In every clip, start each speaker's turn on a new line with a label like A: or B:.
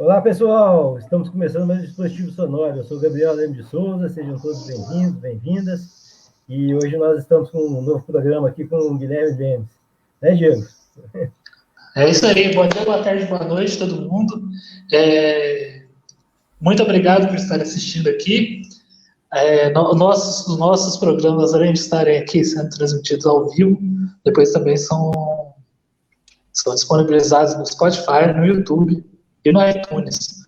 A: Olá, pessoal! Estamos começando mais um Dispositivo Sonoro. Eu sou o Gabriel Leme de Souza, sejam todos bem-vindos, bem-vindas. E hoje nós estamos com um novo programa aqui com o Guilherme Lemes. Né, Diego?
B: É isso aí, bom dia, boa tarde, boa noite, todo mundo. Muito obrigado por estar assistindo aqui. Os nossos programas, além de estarem aqui sendo transmitidos ao vivo, depois também são disponibilizados no Spotify, no YouTube e no iTunes.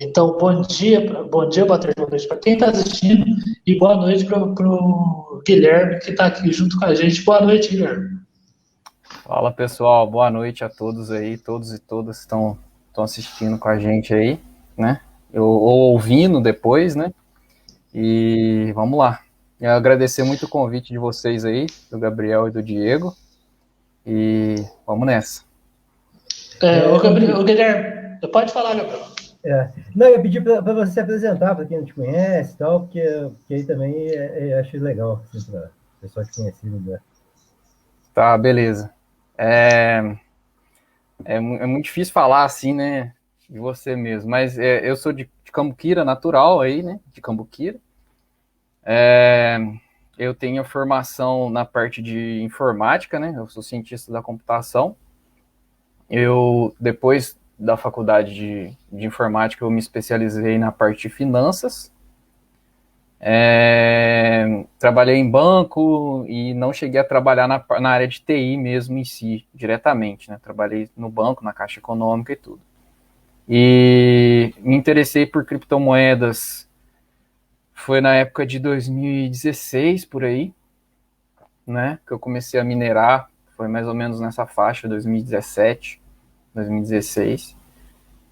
B: Então, bom dia, boa tarde, boa noite para quem está assistindo e boa noite para o Guilherme, que está aqui junto com a gente. Boa noite, Guilherme.
C: Fala, pessoal, boa noite a todos aí, todos e todas estão assistindo com a gente aí, né? Ou ouvindo depois, né? E vamos lá. Eu agradecer muito o convite de vocês aí, do Gabriel e do Diego. E vamos nessa.
B: O Guilherme, pode falar, Gabriel.
A: Não, eu pedi para você se apresentar para quem não te conhece e tal, porque aí também acho legal, assim, para o pessoal te conhecer melhor.
C: Tá, beleza. É muito difícil falar assim, né, de você mesmo, mas eu sou de Cambuquira, natural aí, né, de Cambuquira. Eu tenho formação na parte de informática, né, eu sou cientista da computação. Depois da faculdade de informática, eu me especializei na parte de finanças. Trabalhei em banco e não cheguei a trabalhar na área de TI mesmo em si, diretamente, né? Trabalhei no banco, na Caixa Econômica e tudo. E me interessei por criptomoedas, foi na época de 2016, por aí, né? Que eu comecei a minerar, foi mais ou menos nessa faixa, 2017, 2016.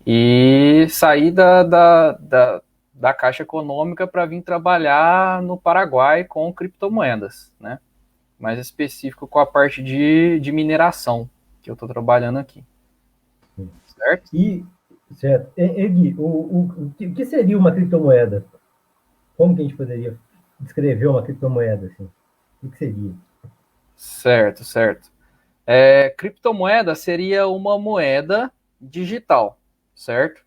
C: E saí da Caixa Econômica para vir trabalhar no Paraguai com criptomoedas, né? Mais específico com a parte de mineração, que eu estou trabalhando aqui. Certo?
A: Certo. Gui, o que seria uma criptomoeda? Como que a gente poderia descrever uma criptomoeda? Assim? O que seria?
C: Certo. Criptomoeda seria uma moeda digital, certo?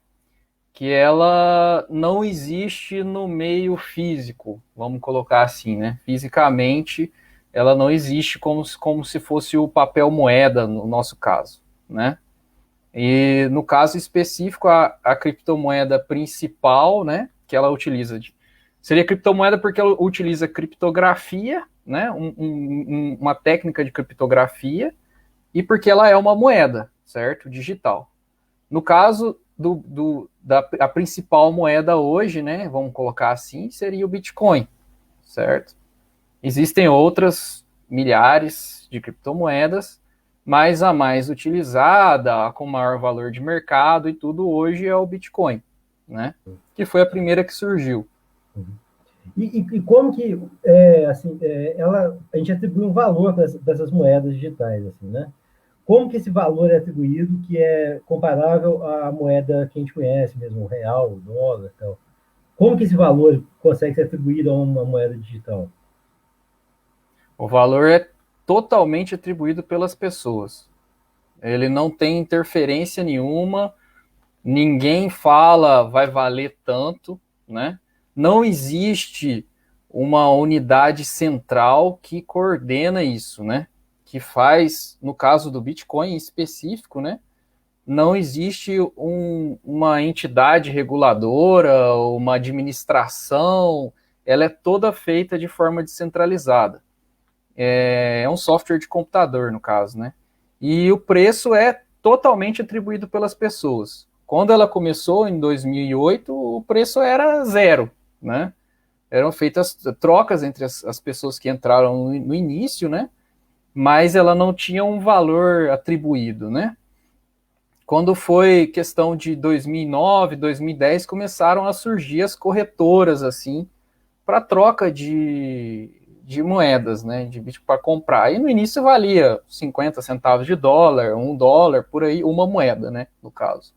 C: Que ela não existe no meio físico, vamos colocar assim, né? Fisicamente, ela não existe como se fosse o papel moeda, no nosso caso, né? E no caso específico, a criptomoeda principal, né, que ela utiliza, seria criptomoeda porque ela utiliza criptografia, né, uma técnica de criptografia, e porque ela é uma moeda, certo? Digital. No caso a principal moeda hoje, né, vamos colocar assim, seria o Bitcoin, certo? Existem outras milhares de criptomoedas, mas a mais utilizada, a com maior valor de mercado e tudo hoje é o Bitcoin, né? Que foi a primeira que surgiu.
A: E como que a gente atribui um valor para essas moedas digitais, assim, né? Como que esse valor é atribuído que é comparável à moeda que a gente conhece mesmo, o real, o dólar e tal? Como que esse valor consegue ser atribuído a uma moeda digital?
C: O valor é totalmente atribuído pelas pessoas. Ele não tem interferência nenhuma, ninguém fala vai valer tanto, né? Não existe uma unidade central que coordena isso, né? Que faz, no caso do Bitcoin em específico, né? Não existe uma entidade reguladora, uma administração, ela é toda feita de forma descentralizada. É um software de computador, no caso, né? E o preço é totalmente atribuído pelas pessoas. Quando ela começou, em 2008, o preço era zero, né? Eram feitas trocas entre as pessoas que entraram no início, né? Mas ela não tinha um valor atribuído, né? Quando foi questão de 2009, 2010, começaram a surgir as corretoras, assim, para troca de moedas, né, de Bitcoin para comprar. E no início valia 50 centavos de dólar, $1, por aí, uma moeda, né, no caso.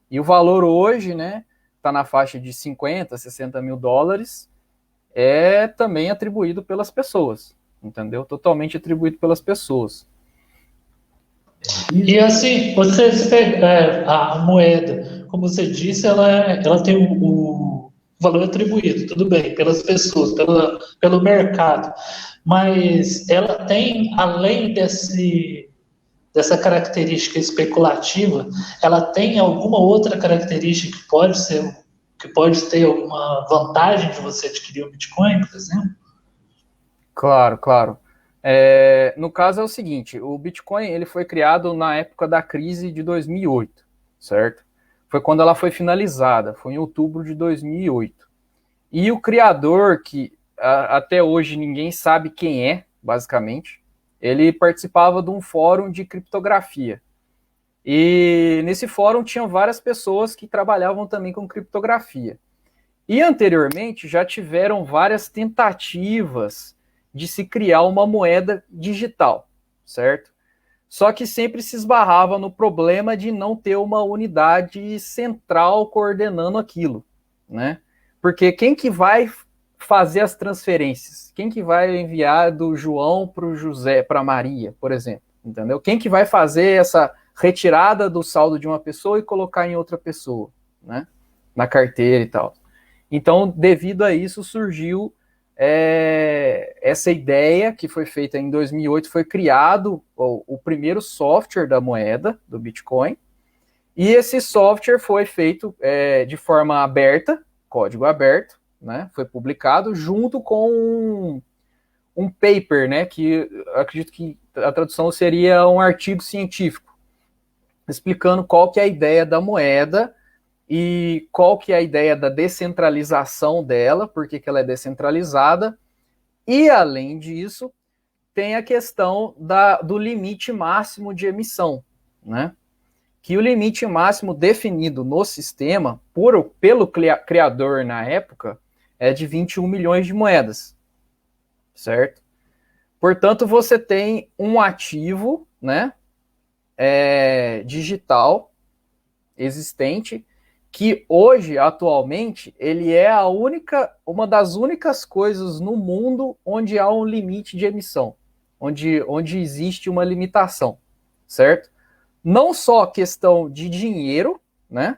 C: E o valor hoje, né, está na faixa de 50, 60 mil dólares, é também atribuído pelas pessoas, entendeu? Totalmente atribuído pelas pessoas.
B: E assim, você pega a moeda, como você disse, ela tem o valor atribuído, tudo bem, pelas pessoas, pelo mercado. Mas ela tem, além dessa característica especulativa, ela tem alguma outra característica que pode ter alguma vantagem de você adquirir o Bitcoin, por exemplo?
C: Claro, claro. No caso é o seguinte, o Bitcoin ele foi criado na época da crise de 2008, certo? Foi quando ela foi finalizada, foi em outubro de 2008. E o criador, que até hoje ninguém sabe quem é, basicamente, ele participava de um fórum de criptografia. E nesse fórum tinham várias pessoas que trabalhavam também com criptografia. E anteriormente já tiveram várias tentativas de se criar uma moeda digital, certo? Só que sempre se esbarrava no problema de não ter uma unidade central coordenando aquilo, né? Porque quem que vai fazer as transferências? Quem que vai enviar do João para o José, para Maria, por exemplo? Entendeu? Quem que vai fazer essa retirada do saldo de uma pessoa e colocar em outra pessoa, né? Na carteira e tal. Então, devido a isso, surgiu essa ideia que foi feita em 2008, foi criado o primeiro software da moeda, do Bitcoin, e esse software foi feito de forma aberta, código aberto, né? Foi publicado junto com um paper, né? Que acredito que a tradução seria um artigo científico, explicando qual que é a ideia da moeda e qual que é a ideia da descentralização dela, por que ela é descentralizada, e além disso, tem a questão do limite máximo de emissão, né? Que o limite máximo definido no sistema, pelo criador na época, é de 21 milhões de moedas, certo? Portanto, você tem um ativo, né, digital existente, que hoje, atualmente, ele é uma das únicas coisas no mundo onde há um limite de emissão, onde existe uma limitação, certo? Não só questão de dinheiro, né?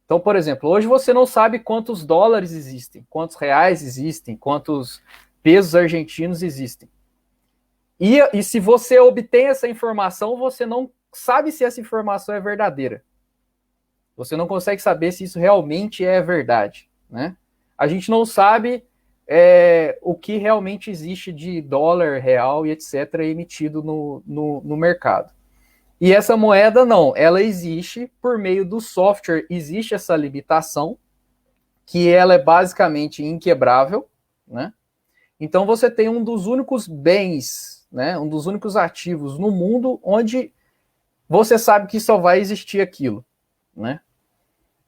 C: Então, por exemplo, hoje você não sabe quantos dólares existem, quantos reais existem, quantos pesos argentinos existem. E se você obtém essa informação, você não sabe se essa informação é verdadeira. Você não consegue saber se isso realmente é verdade, né? A gente não sabe o que realmente existe de dólar, real e etc. emitido no mercado. E essa moeda não, ela existe por meio do software, existe essa limitação, que ela é basicamente inquebrável, né? Então você tem um dos únicos bens, né? Um dos únicos ativos no mundo onde você sabe que só vai existir aquilo, né?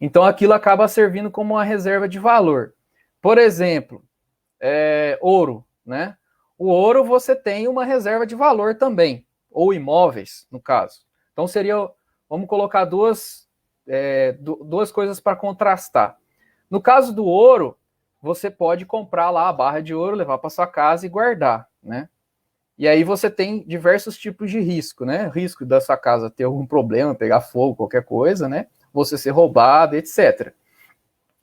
C: Então aquilo acaba servindo como uma reserva de valor. Por exemplo, ouro, né? O ouro você tem uma reserva de valor também, ou imóveis, no caso. Então vamos colocar duas coisas para contrastar. No caso do ouro, você pode comprar lá a barra de ouro, levar para sua casa e guardar, né? E aí você tem diversos tipos de risco, né? Risco da sua casa ter algum problema, pegar fogo, qualquer coisa, né? Você ser roubado, etc.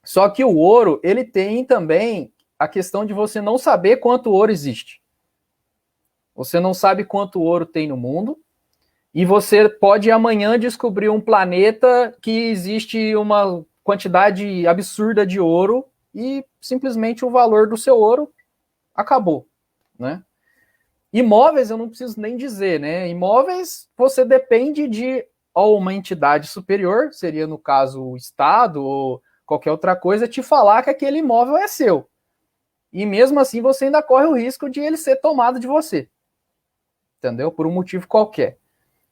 C: Só que o ouro, ele tem também a questão de você não saber quanto ouro existe. Você não sabe quanto ouro tem no mundo, e você pode amanhã descobrir um planeta que existe uma quantidade absurda de ouro e simplesmente o valor do seu ouro acabou, né? Imóveis eu não preciso nem dizer, né? Imóveis você depende de uma entidade superior, seria no caso o Estado ou qualquer outra coisa, te falar que aquele imóvel é seu. E mesmo assim você ainda corre o risco de ele ser tomado de você. Entendeu? Por um motivo qualquer.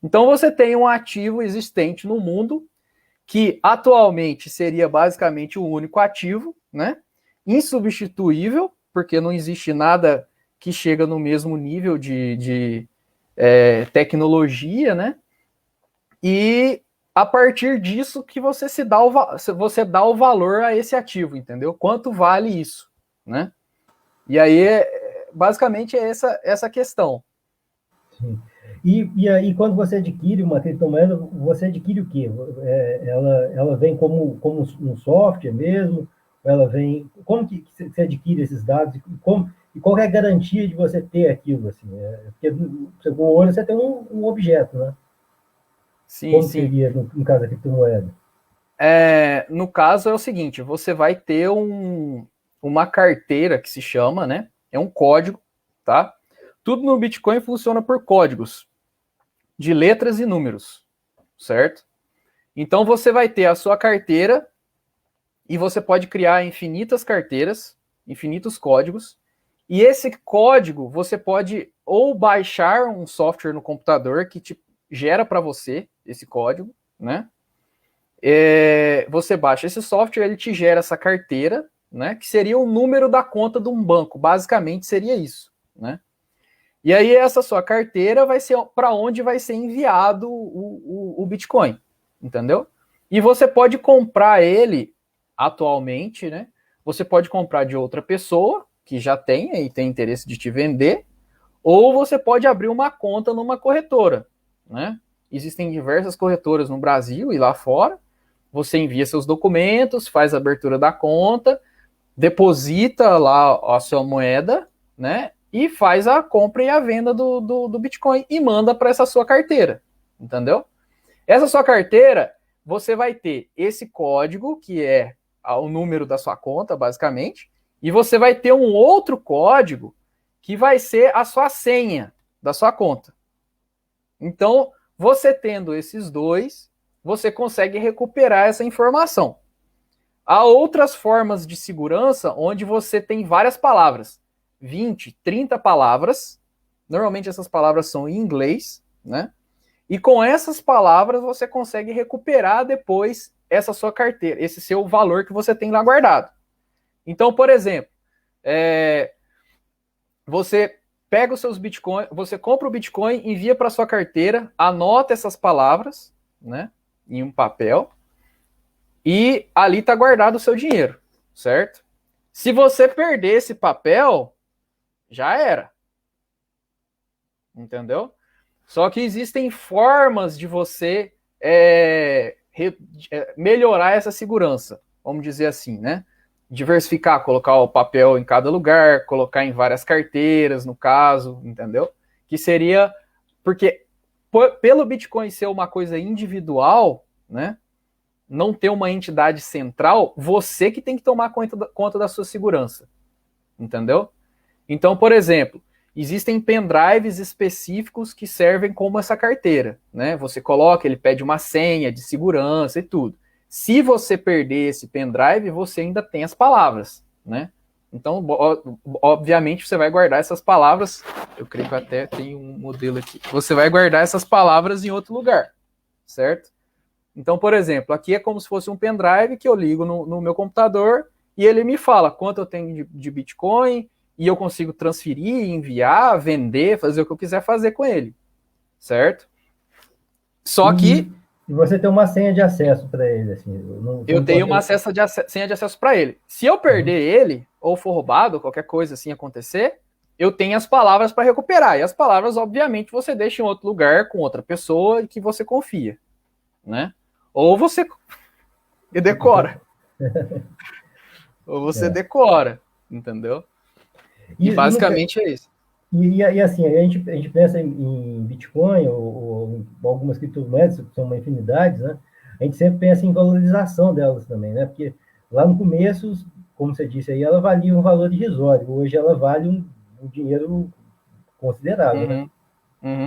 C: Então você tem um ativo existente no mundo que atualmente seria basicamente o único ativo, né? Insubstituível, porque não existe nada que chega no mesmo nível de tecnologia, né? E a partir disso que você dá o valor a esse ativo, entendeu? Quanto vale isso, né? E aí, basicamente, é essa questão.
A: Sim. E aí, quando você adquire uma criptomoeda, você adquire o quê? Ela vem como um software mesmo? Ela vem... Como que você adquire esses dados? E qual é a garantia de você ter aquilo? Assim? Porque com o olho você tem um objeto, né?
C: Sim,
A: Como
C: sim.
A: seria no caso da criptomoeda?
C: No caso é o seguinte, você vai ter uma carteira que se chama, né? É um código, tá? Tudo no Bitcoin funciona por códigos de letras e números, certo? Então você vai ter a sua carteira e você pode criar infinitas carteiras, infinitos códigos, e esse código você pode ou baixar um software no computador que te gera para você esse código, né? Você baixa esse software, ele te gera essa carteira, né? Que seria o número da conta de um banco, basicamente seria isso, né? E aí essa sua carteira vai ser para onde vai ser enviado o Bitcoin, entendeu? E você pode comprar ele atualmente, né? Você pode comprar de outra pessoa que já tem e tem interesse de te vender, ou você pode abrir uma conta numa corretora, né? Existem diversas corretoras no Brasil e lá fora. Você envia seus documentos, faz a abertura da conta, deposita lá a sua moeda, né? E faz a compra e a venda do Bitcoin e manda para essa sua carteira, entendeu? Essa sua carteira, você vai ter esse código, que é o número da sua conta, basicamente, e você vai ter um outro código que vai ser a sua senha da sua conta. Então, você tendo esses dois, você consegue recuperar essa informação. Há outras formas de segurança onde você tem várias palavras, 20, 30 palavras, normalmente essas palavras são em inglês, né? E com essas palavras você consegue recuperar depois essa sua carteira, esse seu valor que você tem lá guardado. Então, por exemplo, você pega os seus Bitcoin, você compra o Bitcoin, envia para sua carteira, anota essas palavras, né, em um papel, e ali está guardado o seu dinheiro, certo? Se você perder esse papel, já era. Entendeu? Só que existem formas de você melhorar essa segurança, vamos dizer assim, né? Diversificar, colocar o papel em cada lugar, colocar em várias carteiras, no caso, entendeu? Que seria, porque pelo Bitcoin ser uma coisa individual, né? Não ter uma entidade central, você que tem que tomar conta da sua segurança, entendeu? Então, por exemplo, existem pendrives específicos que servem como essa carteira, né? Você coloca, ele pede uma senha de segurança e tudo. Se você perder esse pendrive, você ainda tem as palavras, né? Então, obviamente, você vai guardar essas palavras. Eu creio que até tem um modelo aqui. Você vai guardar essas palavras em outro lugar, certo? Então, por exemplo, aqui é como se fosse um pendrive que eu ligo no meu computador e ele me fala quanto eu tenho de Bitcoin, e eu consigo transferir, enviar, vender, fazer o que eu quiser fazer com ele, certo? Só que...
A: E você tem uma senha de acesso para ele, assim.
C: Eu tenho uma senha de acesso para ele. Se eu perder ele, ou for roubado, qualquer coisa assim acontecer, eu tenho as palavras para recuperar. E as palavras, obviamente, você deixa em outro lugar, com outra pessoa que você confia, né? Ou você decora. Ou você decora, entendeu? E basicamente é isso.
A: E assim, a gente pensa em Bitcoin ou algumas criptomoedas, que são uma infinidade, né? A gente sempre pensa em valorização delas também, né? Porque lá no começo, como você disse aí, ela valia um valor irrisório. Hoje ela vale um dinheiro considerável, né?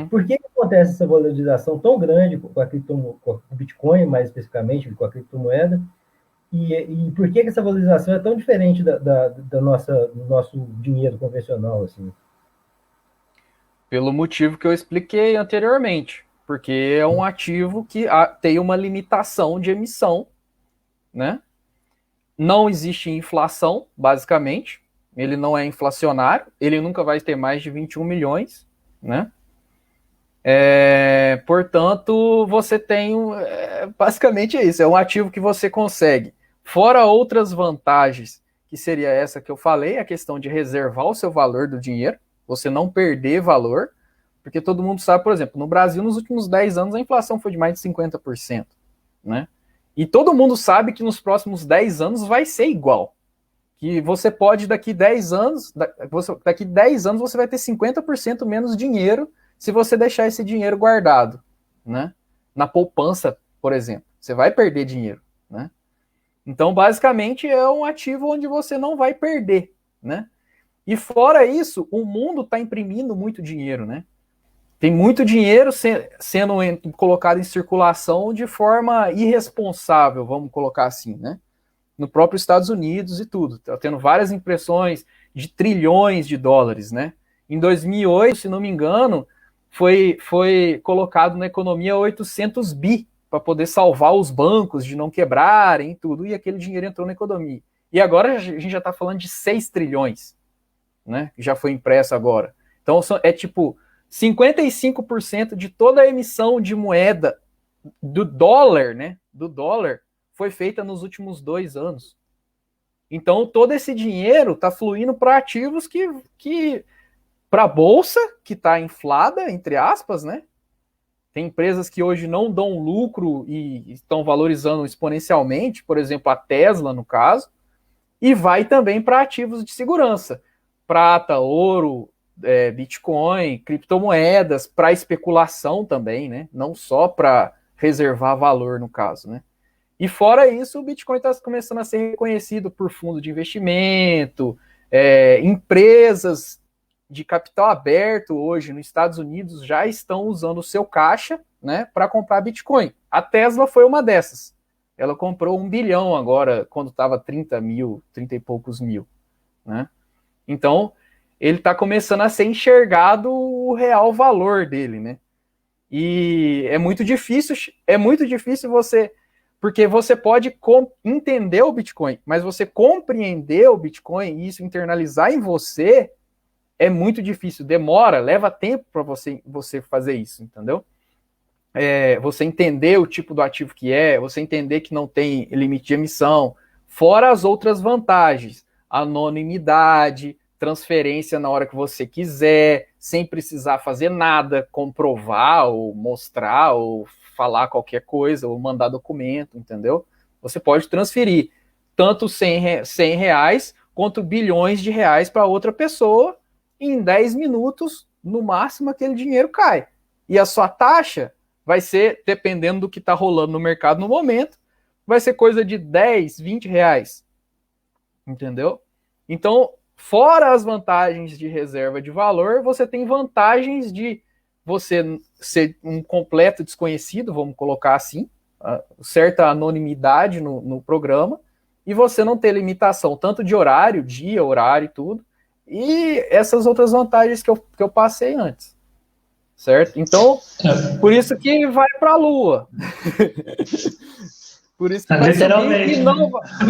A: Por que acontece essa valorização tão grande com o Bitcoin, mais especificamente, com a criptomoeda? E por que essa valorização é tão diferente do nosso dinheiro convencional, assim?
C: Pelo motivo que eu expliquei anteriormente, porque é um ativo que tem uma limitação de emissão, né? Não existe inflação, basicamente, ele não é inflacionário, ele nunca vai ter mais de 21 milhões, né? Portanto, você tem, basicamente é isso, é um ativo que você consegue, fora outras vantagens, que seria essa que eu falei, a questão de reservar o seu valor do dinheiro, você não perder valor, Porque todo mundo sabe, por exemplo, no Brasil, nos últimos 10 anos, a inflação foi de mais de 50%, né? E todo mundo sabe que nos próximos 10 anos vai ser igual. Que você pode, daqui 10 anos você vai ter 50% menos dinheiro se você deixar esse dinheiro guardado, né? Na poupança, por exemplo. Você vai perder dinheiro, né? Então, basicamente, é um ativo onde você não vai perder, né? E fora isso, o mundo está imprimindo muito dinheiro, né? Tem muito dinheiro sendo colocado em circulação de forma irresponsável, vamos colocar assim, né? No próprio Estados Unidos e tudo. Está tendo várias impressões de trilhões de dólares, né? Em 2008, se não me engano, foi colocado na economia 800 bi para poder salvar os bancos de não quebrarem e tudo, e aquele dinheiro entrou na economia. E agora a gente já está falando de 6 trilhões, né? Que já foi impresso agora. Então é tipo 55% de toda a emissão de moeda do dólar, né? Do dólar foi feita nos últimos 2 anos. Então todo esse dinheiro está fluindo para ativos que para a bolsa, que está inflada, entre aspas, né? Tem empresas que hoje não dão lucro e estão valorizando exponencialmente, por exemplo, a Tesla, no caso, e vai também para ativos de segurança. Prata, ouro, Bitcoin, criptomoedas, para especulação também, né? Não só para reservar valor, no caso, né? E fora isso, o Bitcoin está começando a ser reconhecido por fundo de investimento, empresas de capital aberto hoje nos Estados Unidos já estão usando o seu caixa, né, para comprar Bitcoin. A Tesla foi uma dessas. Ela comprou 1 bilhão agora, quando estava 30 e poucos mil, né? Então, ele está começando a ser enxergado o real valor dele, né? E é muito difícil você, porque você pode entender o Bitcoin, mas você compreender o Bitcoin e isso internalizar em você é muito difícil, demora, leva tempo para você fazer isso, entendeu? Você entender o tipo do ativo que você entender que não tem limite de emissão, fora as outras vantagens, anonimidade, transferência na hora que você quiser, sem precisar fazer nada, comprovar ou mostrar ou falar qualquer coisa ou mandar documento, entendeu? Você pode transferir tanto 100 reais quanto bilhões de reais para outra pessoa. Em 10 minutos, no máximo, aquele dinheiro cai. E a sua taxa vai ser, dependendo do que está rolando no mercado no momento, vai ser coisa de 10, 20 reais. Entendeu? Então, fora as vantagens de reserva de valor, você tem vantagens de você ser um completo desconhecido, vamos colocar assim, certa anonimidade no programa, e você não ter limitação tanto de horário, dia, horário e tudo, e essas outras vantagens que eu passei antes, certo? Então, por isso que vai para a Lua. Por isso que vai subir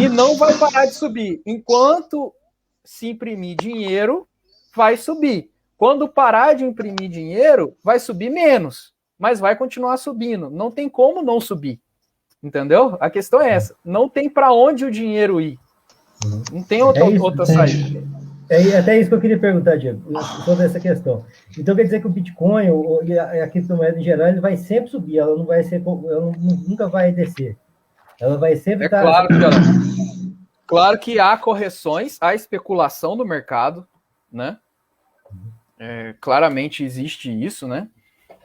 C: e não vai parar de subir. Enquanto se imprimir dinheiro, vai subir. Quando parar de imprimir dinheiro, vai subir menos, mas vai continuar subindo. Não tem como não subir, entendeu? A questão é essa. Não tem para onde o dinheiro ir. Não tem outra saída.
A: Até isso que eu queria perguntar, Diego, sobre essa questão. Então, quer dizer que o Bitcoin e a criptomoeda em geral, ele vai sempre subir, ela nunca vai descer. Ela vai sempre estar...
C: Claro que há correções, há especulação do mercado, né? Claramente existe isso, né?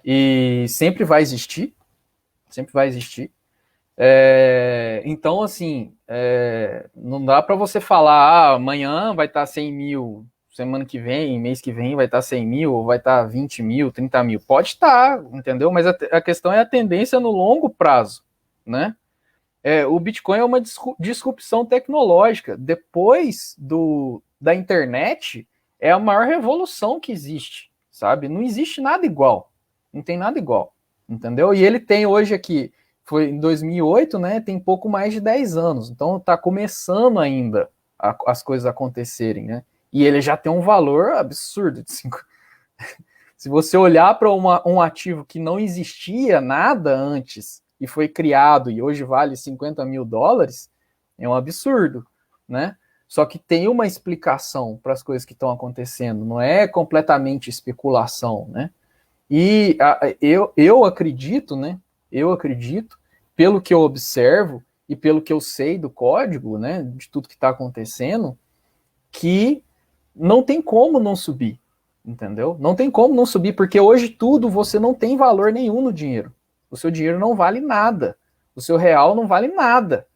C: E sempre vai existir. Então, assim, não dá para você falar, amanhã vai estar 100 mil, semana que vem, mês que vem vai estar 100 mil, ou vai estar 20 mil, 30 mil. Pode estar, entendeu? Mas a questão é a tendência no longo prazo, né? O Bitcoin é uma disrupção tecnológica. Depois da internet, é a maior revolução que existe, sabe? Não existe nada igual. Não tem nada igual, entendeu? E ele tem hoje aqui, foi em 2008, né? Tem pouco mais de 10 anos. Então está começando ainda as coisas acontecerem, né? E ele já tem um valor absurdo. Se você olhar para um ativo que não existia nada antes e foi criado e hoje vale 50 mil dólares, é um absurdo, né? Só que tem uma explicação para as coisas que estão acontecendo, não é completamente especulação, né? E eu acredito, né? Eu acredito, pelo que eu observo e pelo que eu sei do código, né? De tudo que está acontecendo, que não tem como não subir, entendeu? Não tem como não subir, porque hoje tudo você não tem valor nenhum no dinheiro. O seu dinheiro não vale nada. O seu real não vale nada.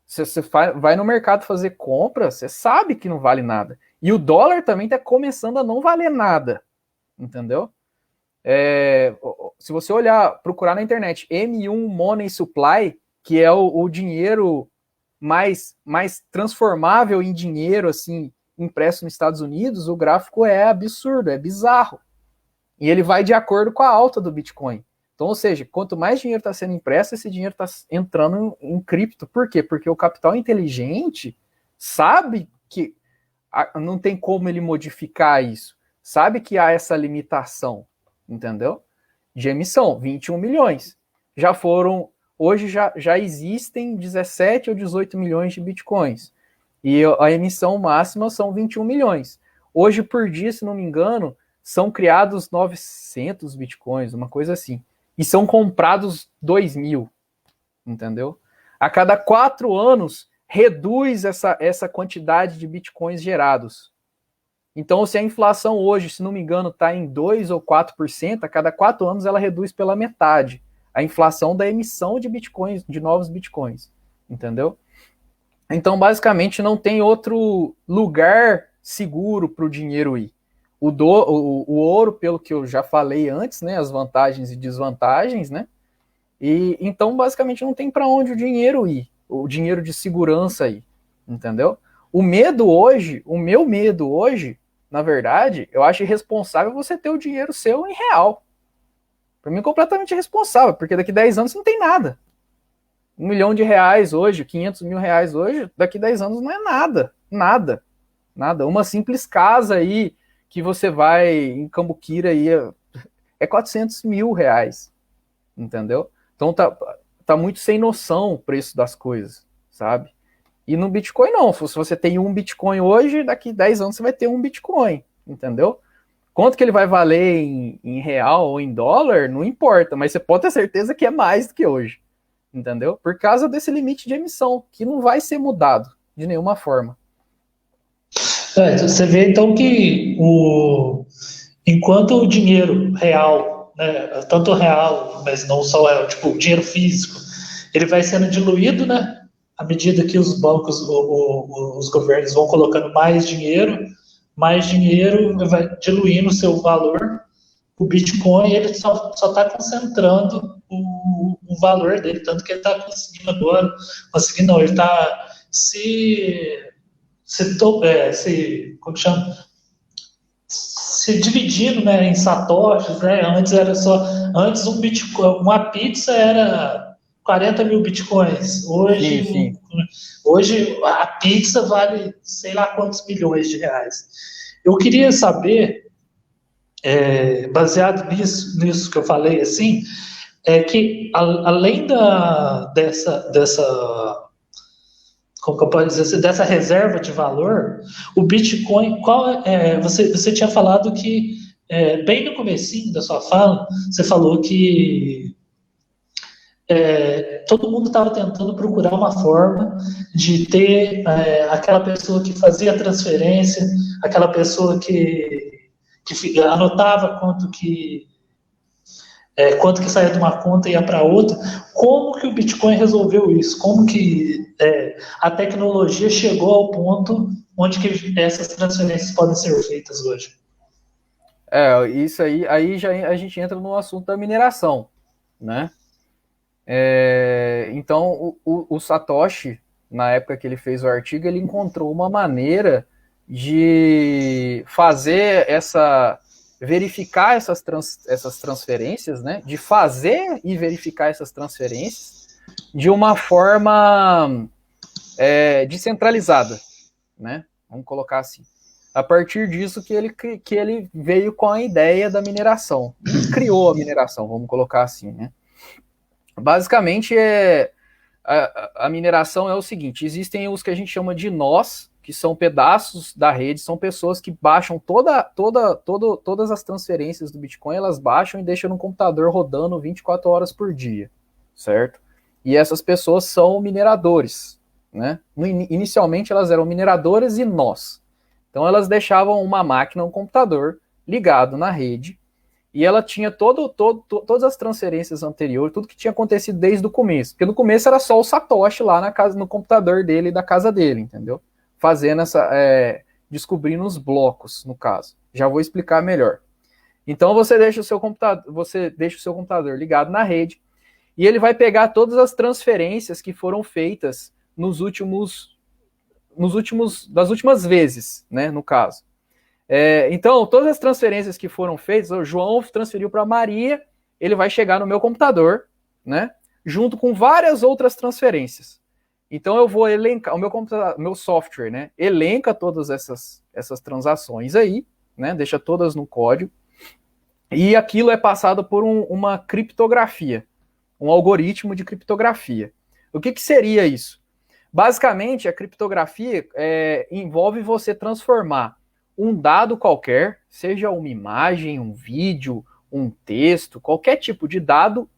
C: Você vai no mercado fazer compra, você sabe que não vale nada. E o dólar também está começando a não valer nada, entendeu? Se você olhar, procurar na internet M1 Money Supply, que é o dinheiro mais transformável em dinheiro, assim, impresso nos Estados Unidos, o gráfico é absurdo, é bizarro. E ele vai de acordo com a alta do Bitcoin. Então, ou seja, quanto mais dinheiro está sendo impresso, esse dinheiro está entrando em cripto. Por quê? Porque o capital inteligente sabe que não tem como ele modificar isso. Sabe que há essa limitação, entendeu? De emissão, 21 milhões. Hoje já existem 17 ou 18 milhões de bitcoins. E a emissão máxima são 21 milhões. Hoje, por dia, se não me engano, são criados 900 bitcoins, uma coisa assim. E são comprados 2 mil, entendeu? A cada 4 anos, reduz essa quantidade de bitcoins gerados. Então, se a inflação hoje, se não me engano, está em 2 ou 4%, a cada 4 anos ela reduz pela metade a inflação da emissão de bitcoins, de novos bitcoins, entendeu? Então, basicamente, não tem outro lugar seguro para o dinheiro ir. O ouro, pelo que eu já falei antes, né, as vantagens e desvantagens, né? E então, basicamente, não tem para onde o dinheiro ir, o dinheiro de segurança ir, entendeu? O meu medo hoje, na verdade, eu acho irresponsável você ter o dinheiro seu em real. Para mim, completamente irresponsável, porque daqui 10 anos não tem nada. R$1 milhão hoje, 500 mil reais hoje, daqui 10 anos não é nada. Nada. Uma simples casa aí, que você vai em Cambuquira aí, é 400 mil reais, entendeu? Então tá muito sem noção o preço das coisas, sabe? E no Bitcoin não, se você tem um Bitcoin hoje, daqui 10 anos você vai ter um Bitcoin, entendeu? Quanto que ele vai valer em real ou em dólar, não importa, mas você pode ter certeza que é mais do que hoje, entendeu? Por causa desse limite de emissão, que não vai ser mudado de nenhuma forma.
B: Você vê então que enquanto o dinheiro real, né, tanto o real, mas não só tipo o dinheiro físico, ele vai sendo diluído, né, à medida que os bancos, os governos vão colocando mais dinheiro vai diluindo o seu valor. O Bitcoin ele só está concentrando o valor dele, tanto que ele está conseguindo agora, ele está como chama? Se dividindo, né, em satoshis, né? Antes um Bitcoin, uma pizza era 40 mil bitcoins. Hoje a pizza vale sei lá quantos milhões de reais. Eu queria saber, baseado nisso que eu falei, assim, que além dessa como que eu posso dizer assim, dessa reserva de valor, o Bitcoin, você tinha falado que, bem no comecinho da sua fala, você falou que todo mundo estava tentando procurar uma forma de ter aquela pessoa que fazia a transferência, aquela pessoa que anotava quanto que saía de uma conta e ia para outra. Como que o Bitcoin resolveu isso? Como que a tecnologia chegou ao ponto onde que essas transferências podem ser feitas hoje?
C: Isso aí já a gente entra no assunto da mineração, né? Então, o Satoshi, na época que ele fez o artigo, ele encontrou uma maneira de fazer verificar essas transferências, né? De fazer e verificar essas transferências de uma forma descentralizada, né? Vamos colocar assim. A partir disso que ele veio com a ideia da mineração. Ele criou a mineração, vamos colocar assim, né? Basicamente, a mineração é o seguinte: existem os que a gente chama de nós, que são pedaços da rede, são pessoas que baixam todas as transferências do Bitcoin, elas baixam e deixam no computador rodando 24 horas por dia, certo? E essas pessoas são mineradores, né? Inicialmente elas eram mineradoras e nós. Então elas deixavam uma máquina, um computador ligado na rede, e ela tinha todas as transferências anteriores, tudo que tinha acontecido desde o começo. Porque no começo era só o Satoshi lá no computador dele, da casa dele, entendeu? Fazendo descobrindo os blocos, no caso. Já vou explicar melhor. Então você deixa o seu computador ligado na rede, e ele vai pegar todas as transferências que foram feitas das últimas vezes, né, no caso. Então, todas as transferências que foram feitas, o João transferiu para Maria, ele vai chegar no meu computador, né, junto com várias outras transferências. Então, eu vou elencar, meu software, né, elenca todas essas transações aí, né, deixa todas no código, e aquilo é passado por uma criptografia, um algoritmo de criptografia. O que seria isso? Basicamente, a criptografia envolve você transformar um dado qualquer, seja uma imagem, um vídeo, um texto, qualquer tipo de dado,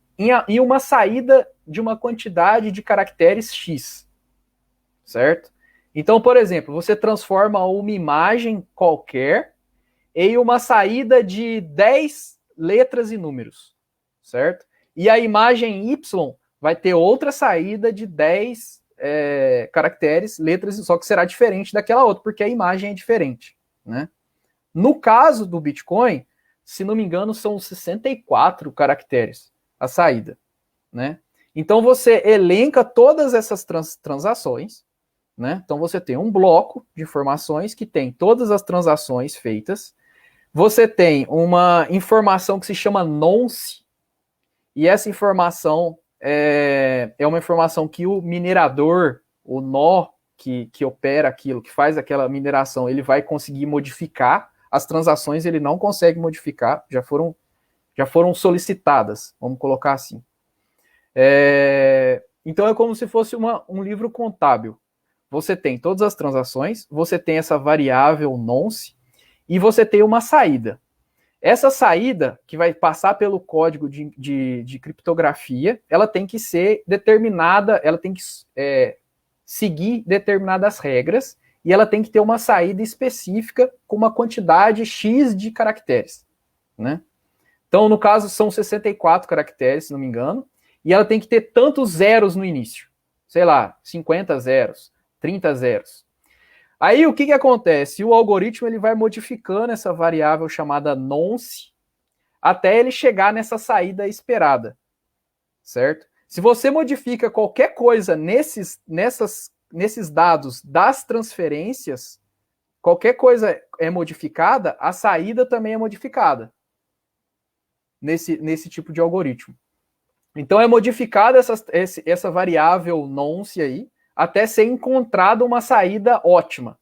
C: em uma saída de uma quantidade de caracteres X, certo? Então, por exemplo, você transforma uma imagem qualquer em uma saída de 10 letras e números, certo? E a imagem Y vai ter outra saída de 10 caracteres, letras, só que será diferente daquela outra, porque a imagem é diferente, né? No caso do Bitcoin, se não me engano, são 64 caracteres a saída, né? Então você elenca todas essas transações, né? Então você tem um bloco de informações que tem todas as transações feitas, você tem uma informação que se chama nonce, e essa informação é uma informação que o minerador, o nó que opera aquilo, que faz aquela mineração, ele vai conseguir modificar. As transações ele não consegue modificar, já foram solicitadas, vamos colocar assim. Então é como se fosse um livro contábil. Você tem todas as transações, você tem essa variável nonce, e você tem uma saída. Essa saída, que vai passar pelo código de criptografia, ela tem que ser determinada, ela tem que seguir determinadas regras, e ela tem que ter uma saída específica com uma quantidade X de caracteres, né? Então, no caso, são 64 caracteres, se não me engano, e ela tem que ter tantos zeros no início. Sei lá, 50 zeros, 30 zeros. Aí, o que acontece? O algoritmo ele vai modificando essa variável chamada nonce até ele chegar nessa saída esperada, certo? Se você modifica qualquer coisa nesses dados das transferências, qualquer coisa é modificada, a saída também é modificada nesse tipo de algoritmo. Então é modificada essa variável nonce aí até ser encontrada uma saída ótima.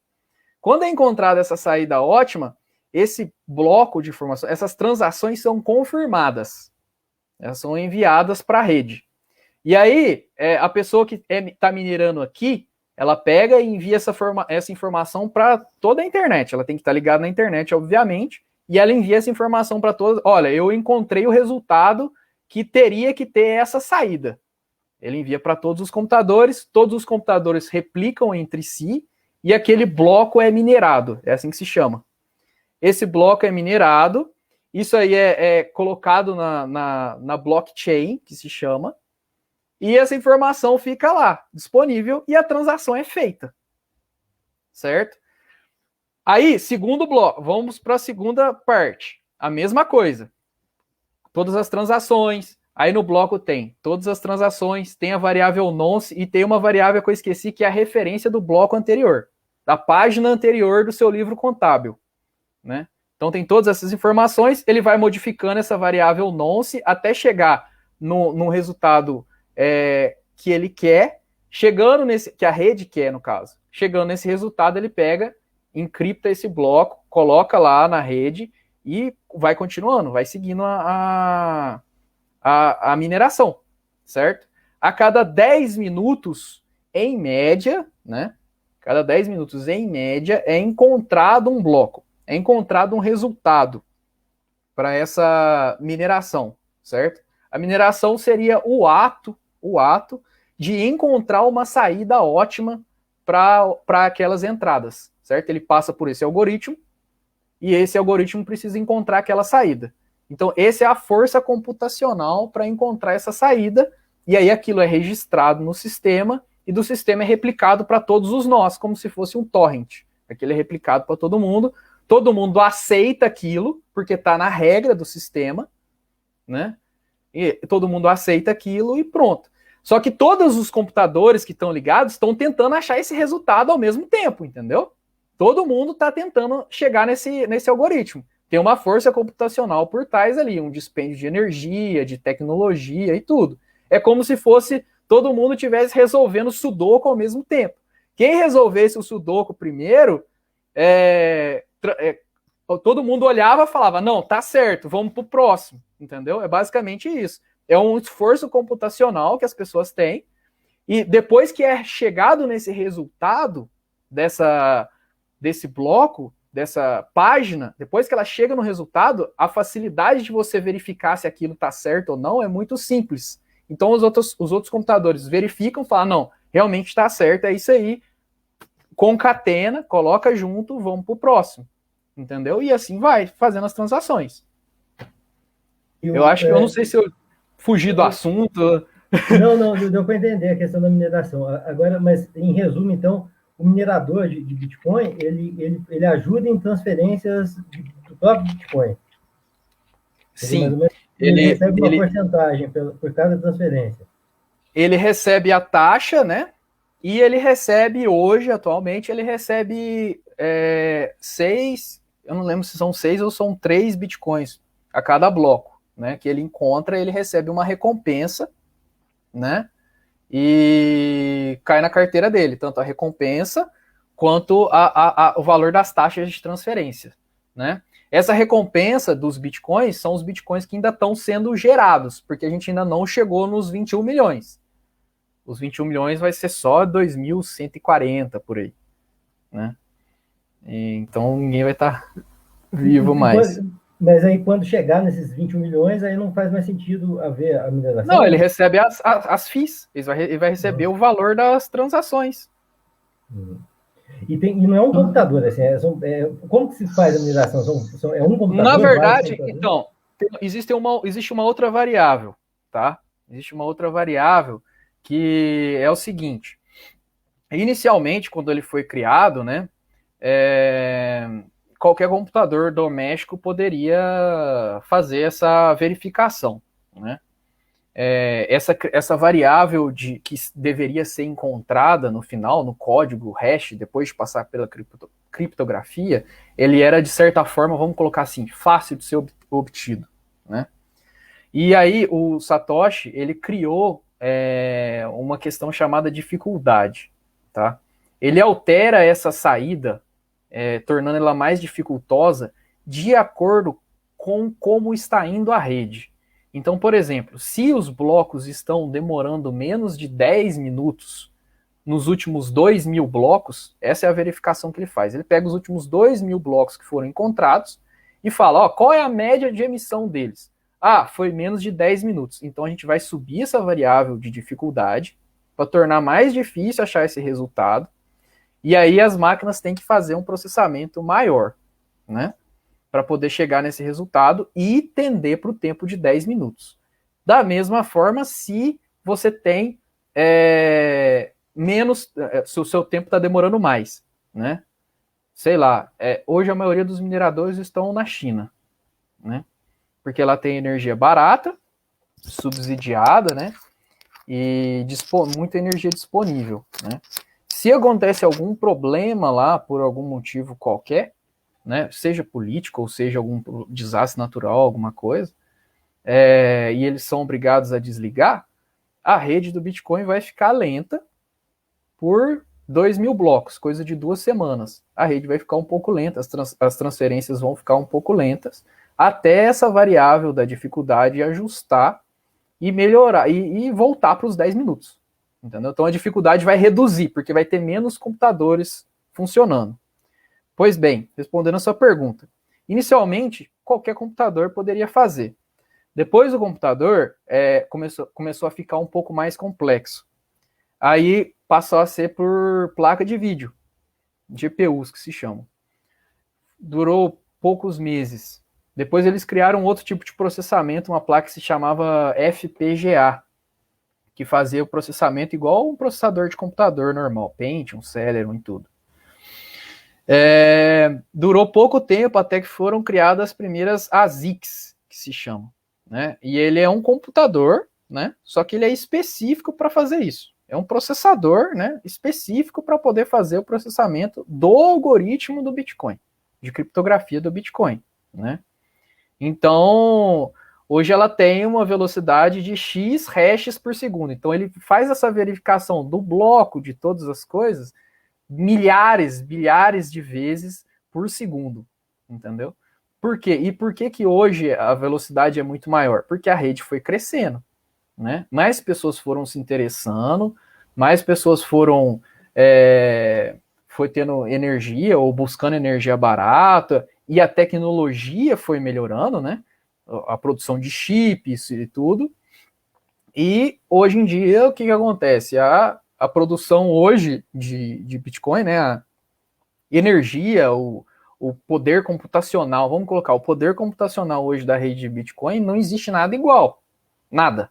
C: Quando é encontrada essa saída ótima, esse bloco de informação, essas transações são confirmadas. Elas são enviadas para a rede. E aí, a pessoa que está minerando aqui, ela pega e envia essa informação para toda a internet. Ela tem que estar ligada na internet, obviamente, e ela envia essa informação para todas. Olha, eu encontrei o resultado que teria que ter essa saída. Ele envia para todos os computadores replicam entre si, e aquele bloco é minerado, é assim que se chama. Esse bloco é minerado, isso aí é colocado na blockchain, que se chama, e essa informação fica lá, disponível, e a transação é feita. Certo? Aí, segundo bloco, vamos para a segunda parte. A mesma coisa. Todas as transações. Aí no bloco tem todas as transações, tem a variável nonce e tem uma variável que eu esqueci, que é a referência do bloco anterior, da página anterior do seu livro contábil, né? Então tem todas essas informações, ele vai modificando essa variável nonce até chegar no resultado que ele quer, que a rede quer, no caso. Chegando nesse resultado, ele pega, encripta esse bloco, coloca lá na rede e vai continuando, vai seguindo a mineração, certo? A cada 10 minutos, em média, né? Cada 10 minutos, em média, é encontrado um bloco, é encontrado um resultado para essa mineração, certo? A mineração seria o ato de encontrar uma saída ótima para aquelas entradas, certo? Ele passa por esse algoritmo e esse algoritmo precisa encontrar aquela saída. Então, essa é a força computacional para encontrar essa saída, e aí aquilo é registrado no sistema, e do sistema é replicado para todos os nós, como se fosse um torrent. Aquilo é replicado para todo mundo aceita aquilo, porque está na regra do sistema, né? E todo mundo aceita aquilo e pronto. Só que todos os computadores que estão ligados estão tentando achar esse resultado ao mesmo tempo, entendeu? Todo mundo está tentando chegar nesse algoritmo. Tem uma força computacional por trás ali, um dispêndio de energia, de tecnologia e tudo. É como se fosse todo mundo estivesse resolvendo sudoku ao mesmo tempo. Quem resolvesse o sudoku primeiro, todo mundo olhava e falava, não, tá certo, vamos pro próximo, entendeu? É basicamente isso. É um esforço computacional que as pessoas têm, e depois que é chegado nesse resultado desse bloco, dessa página, depois que ela chega no resultado, a facilidade de você verificar se aquilo está certo ou não é muito simples. Então os outros computadores verificam e falam, não, realmente está certo, é isso aí, concatena, coloca junto, vamos para o próximo. Entendeu? E assim vai, fazendo as transações. Eu acho que eu não sei se eu fugi do assunto.
A: Não, deu para entender a questão da mineração. Agora, mas em resumo, então, o minerador de Bitcoin, ele ajuda em transferências do próprio Bitcoin.
C: Sim.
A: Ele recebe uma porcentagem por cada transferência.
C: Ele recebe a taxa, né? E ele recebe hoje, atualmente, ele recebe 6, eu não lembro se são 6 ou são 3 Bitcoins a cada bloco, né? Que ele encontra, ele recebe uma recompensa, né? E cai na carteira dele, tanto a recompensa quanto o valor das taxas de transferência, né? Essa recompensa dos bitcoins são os bitcoins que ainda estão sendo gerados, porque a gente ainda não chegou nos 21 milhões. Os 21 milhões vai ser só 2.140 por aí, né? Então ninguém vai estar vivo mais.
A: Mas aí quando chegar nesses 21 milhões, aí não faz mais sentido haver a mineração?
C: Não, ele recebe as FIIs, ele vai receber o valor das transações.
A: E não é um computador, assim, como que se faz a mineração? É um computador?
C: Na verdade, então, existe uma outra variável, tá? Existe uma outra variável que é o seguinte. Inicialmente, quando ele foi criado, né, qualquer computador doméstico poderia fazer essa verificação, né? Essa variável que deveria ser encontrada no final, no código hash, depois de passar pela criptografia, ele era, de certa forma, vamos colocar assim, fácil de ser obtido, né? E aí o Satoshi, ele criou uma questão chamada dificuldade, tá? Ele altera essa saída, tornando ela mais dificultosa de acordo com como está indo a rede. Então, por exemplo, se os blocos estão demorando menos de 10 minutos nos últimos 2.000 blocos, essa é a verificação que ele faz. Ele pega os últimos 2.000 blocos que foram encontrados e fala, qual é a média de emissão deles? Foi menos de 10 minutos. Então a gente vai subir essa variável de dificuldade para tornar mais difícil achar esse resultado. E aí as máquinas têm que fazer um processamento maior, né? Para poder chegar nesse resultado e tender para o tempo de 10 minutos. Da mesma forma, se você tem menos, se o seu tempo está demorando mais, né? Sei lá, hoje a maioria dos mineradores estão na China, né? Porque lá tem energia barata, subsidiada, né? E muita energia disponível, né? Se acontece algum problema lá, por algum motivo qualquer, né, seja político ou seja algum desastre natural, alguma coisa, e eles são obrigados a desligar, a rede do Bitcoin vai ficar lenta por 2.000 blocos, coisa de 2 semanas. A rede vai ficar um pouco lenta, as transferências vão ficar um pouco lentas, até essa variável da dificuldade ajustar e melhorar, e voltar para os 10 minutos. entendeu? Então a dificuldade vai reduzir, porque vai ter menos computadores funcionando. Pois bem, respondendo a sua pergunta, inicialmente qualquer computador poderia fazer. Depois o computador começou a ficar um pouco mais complexo. Aí passou a ser por placa de vídeo, GPUs que se chamam. Durou poucos meses. Depois eles criaram outro tipo de processamento, uma placa que se chamava FPGA, que fazia o processamento igual um processador de computador normal, Pentium, Celeron e tudo. Durou pouco tempo até que foram criadas as primeiras ASICs, que se chamam, né? E ele é um computador, né? Só que ele é específico para fazer isso. É um processador, né, específico para poder fazer o processamento do algoritmo do Bitcoin, de criptografia do Bitcoin, né? Então, hoje ela tem uma velocidade de X hashes por segundo. Então, ele faz essa verificação do bloco de todas as coisas milhares, bilhares de vezes por segundo, entendeu? Por quê? E por que que hoje a velocidade é muito maior? Porque a rede foi crescendo, né? Mais pessoas foram se interessando, mais pessoas foram foi tendo energia ou buscando energia barata, e a tecnologia foi melhorando, né? A produção de chips e tudo. E hoje em dia, o que acontece? A produção hoje de Bitcoin, né? A energia, o poder computacional, vamos colocar, o poder computacional hoje da rede de Bitcoin, não existe nada igual. Nada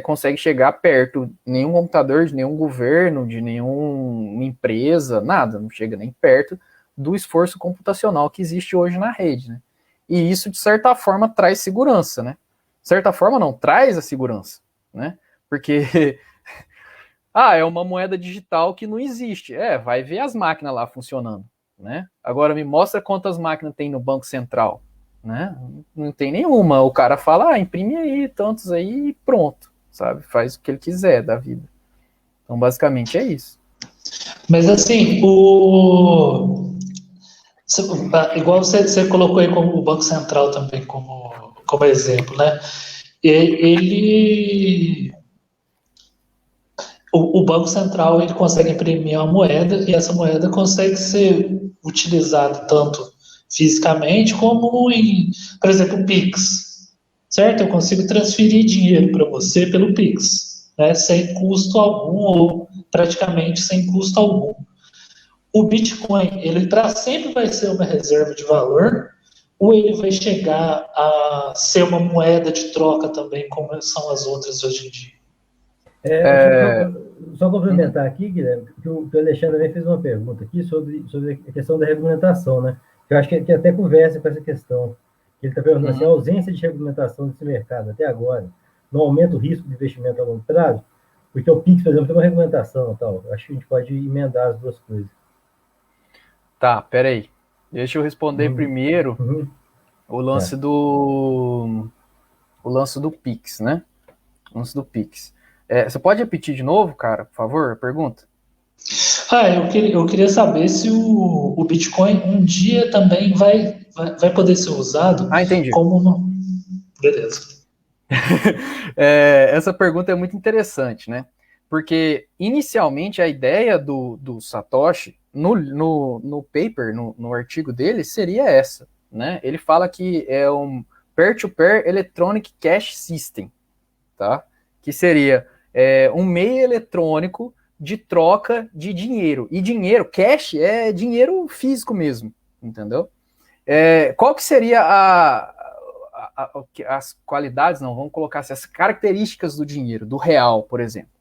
C: consegue chegar perto, nenhum computador de nenhum governo, de nenhuma empresa, nada, não chega nem perto do esforço computacional que existe hoje na rede, né? E isso, de certa forma, traz segurança, né? De certa forma, não, traz a segurança, né? Porque, é uma moeda digital que não existe. Vai ver as máquinas lá funcionando, né? Agora, me mostra quantas máquinas tem no Banco Central, né? Não tem nenhuma. O cara fala, imprime aí, tantos aí e pronto, sabe? Faz o que ele quiser da vida. Então, basicamente, é isso.
B: Mas, assim, igual você colocou aí como o Banco Central também como exemplo, né? O Banco Central ele consegue imprimir uma moeda e essa moeda consegue ser utilizada tanto fisicamente como em, por exemplo, o Pix, certo? Eu consigo transferir dinheiro para você pelo Pix, né? Sem custo algum ou praticamente sem custo algum. O Bitcoin, ele para sempre vai ser uma reserva de valor ou ele vai chegar a ser uma moeda de troca também, como são as outras hoje em dia?
A: Só complementar aqui, Guilherme, que o Alexandre também fez uma pergunta aqui sobre a questão da regulamentação, né? Eu acho que até conversa com essa questão. Ele está perguntando assim, a ausência de regulamentação desse mercado até agora não aumenta o risco de investimento a longo prazo? Porque o PIX, por exemplo, tem uma regulamentação e tal. Acho que a gente pode emendar as duas coisas.
C: Tá, peraí. Deixa eu responder primeiro o lance do Pix, né? O lance do Pix. Você pode repetir de novo, cara, por favor, a pergunta?
B: Eu queria saber se o Bitcoin um dia também vai poder ser usado
C: entendi.
B: como... Beleza.
C: Essa pergunta é muito interessante, né? Porque, inicialmente, a ideia do Satoshi, no paper, no artigo dele, seria essa, né? Ele fala que é um Peer-to-Peer Electronic Cash System, tá? Que seria um meio eletrônico de troca de dinheiro. E dinheiro, cash, é dinheiro físico mesmo, entendeu? Qual que seria as qualidades, não, vamos colocar assim, as características do dinheiro, do real, por exemplo.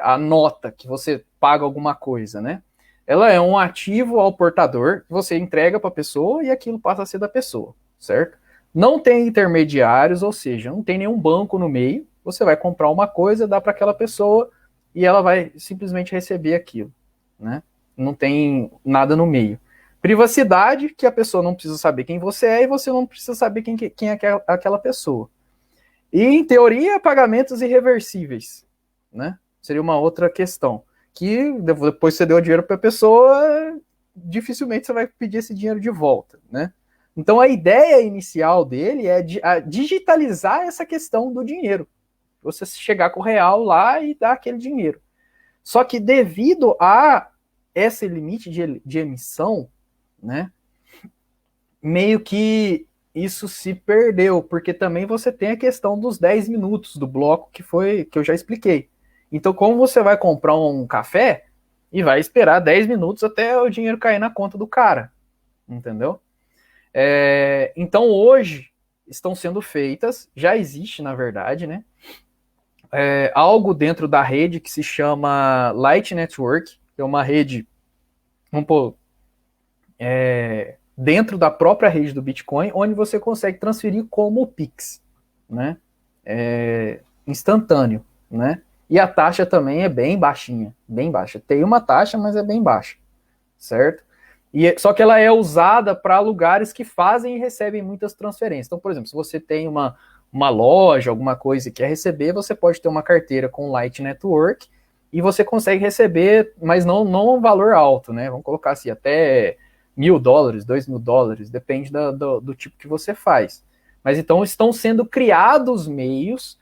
C: A nota que você paga alguma coisa, né? Ela é um ativo ao portador que você entrega para a pessoa e aquilo passa a ser da pessoa, certo? Não tem intermediários, ou seja, não tem nenhum banco no meio. Você vai comprar uma coisa, dá para aquela pessoa e ela vai simplesmente receber aquilo, né? Não tem nada no meio. Privacidade, que a pessoa não precisa saber quem você é e você não precisa saber quem é aquela pessoa. E, em teoria, pagamentos irreversíveis, né? Seria uma outra questão. Que depois você deu o dinheiro para a pessoa, dificilmente você vai pedir esse dinheiro de volta, né? Então, a ideia inicial dele é digitalizar essa questão do dinheiro, Você chegar com o real lá e dar aquele dinheiro. Só que devido a esse limite de emissão, né, meio que isso se perdeu, porque também você tem a questão dos 10 minutos do bloco que eu já expliquei. Então, como você vai comprar um café e vai esperar 10 minutos até o dinheiro cair na conta do cara, entendeu? Então, hoje, estão sendo feitas, já existe, na verdade, né, algo dentro da rede que se chama Light Network, que é uma rede, vamos pôr, dentro da própria rede do Bitcoin, onde você consegue transferir como Pix, né? Instantâneo, né? E a taxa também é bem baixinha, bem baixa. Tem uma taxa, mas é bem baixa, certo? Só que ela é usada para lugares que fazem e recebem muitas transferências. Então, por exemplo, se você tem uma loja, alguma coisa e quer receber, você pode ter uma carteira com Light Network e você consegue receber, mas não um valor alto, né? Vamos colocar assim, até $1.000, $2.000, depende do tipo que você faz. Mas então estão sendo criados meios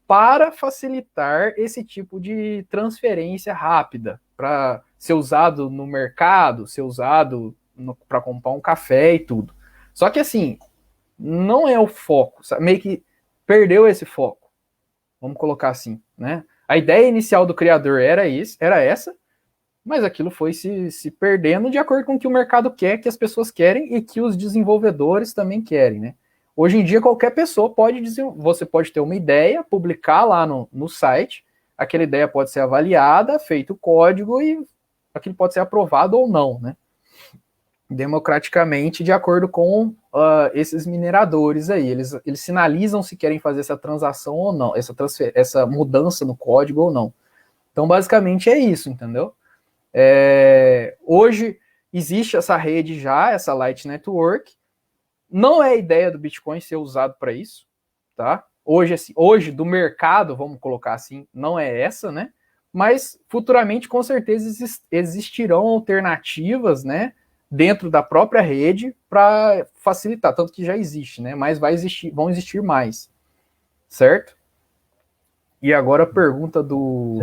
C: para facilitar esse tipo de transferência rápida, para ser usado no mercado, ser usado para comprar um café e tudo. Só que assim, não é o foco, sabe? Meio que perdeu esse foco, vamos colocar assim, né? A ideia inicial do criador era essa, mas aquilo foi se perdendo de acordo com o que o mercado quer, que as pessoas querem e que os desenvolvedores também querem, né? Hoje em dia, qualquer pessoa você pode ter uma ideia, publicar lá no site, aquela ideia pode ser avaliada, feito o código e aquilo pode ser aprovado ou não, né? Democraticamente, de acordo com esses mineradores aí. Eles sinalizam se querem fazer essa transação ou não, essa mudança no código ou não. Então, basicamente, é isso, entendeu? Hoje existe essa rede já, essa Light Network. Não é a ideia do Bitcoin ser usado para isso, tá? Hoje, do mercado, vamos colocar assim, não é essa, né? Mas futuramente, com certeza, existirão alternativas, né? Dentro da própria rede para facilitar, tanto que já existe, né? Mas vão existir mais, certo? E agora a pergunta do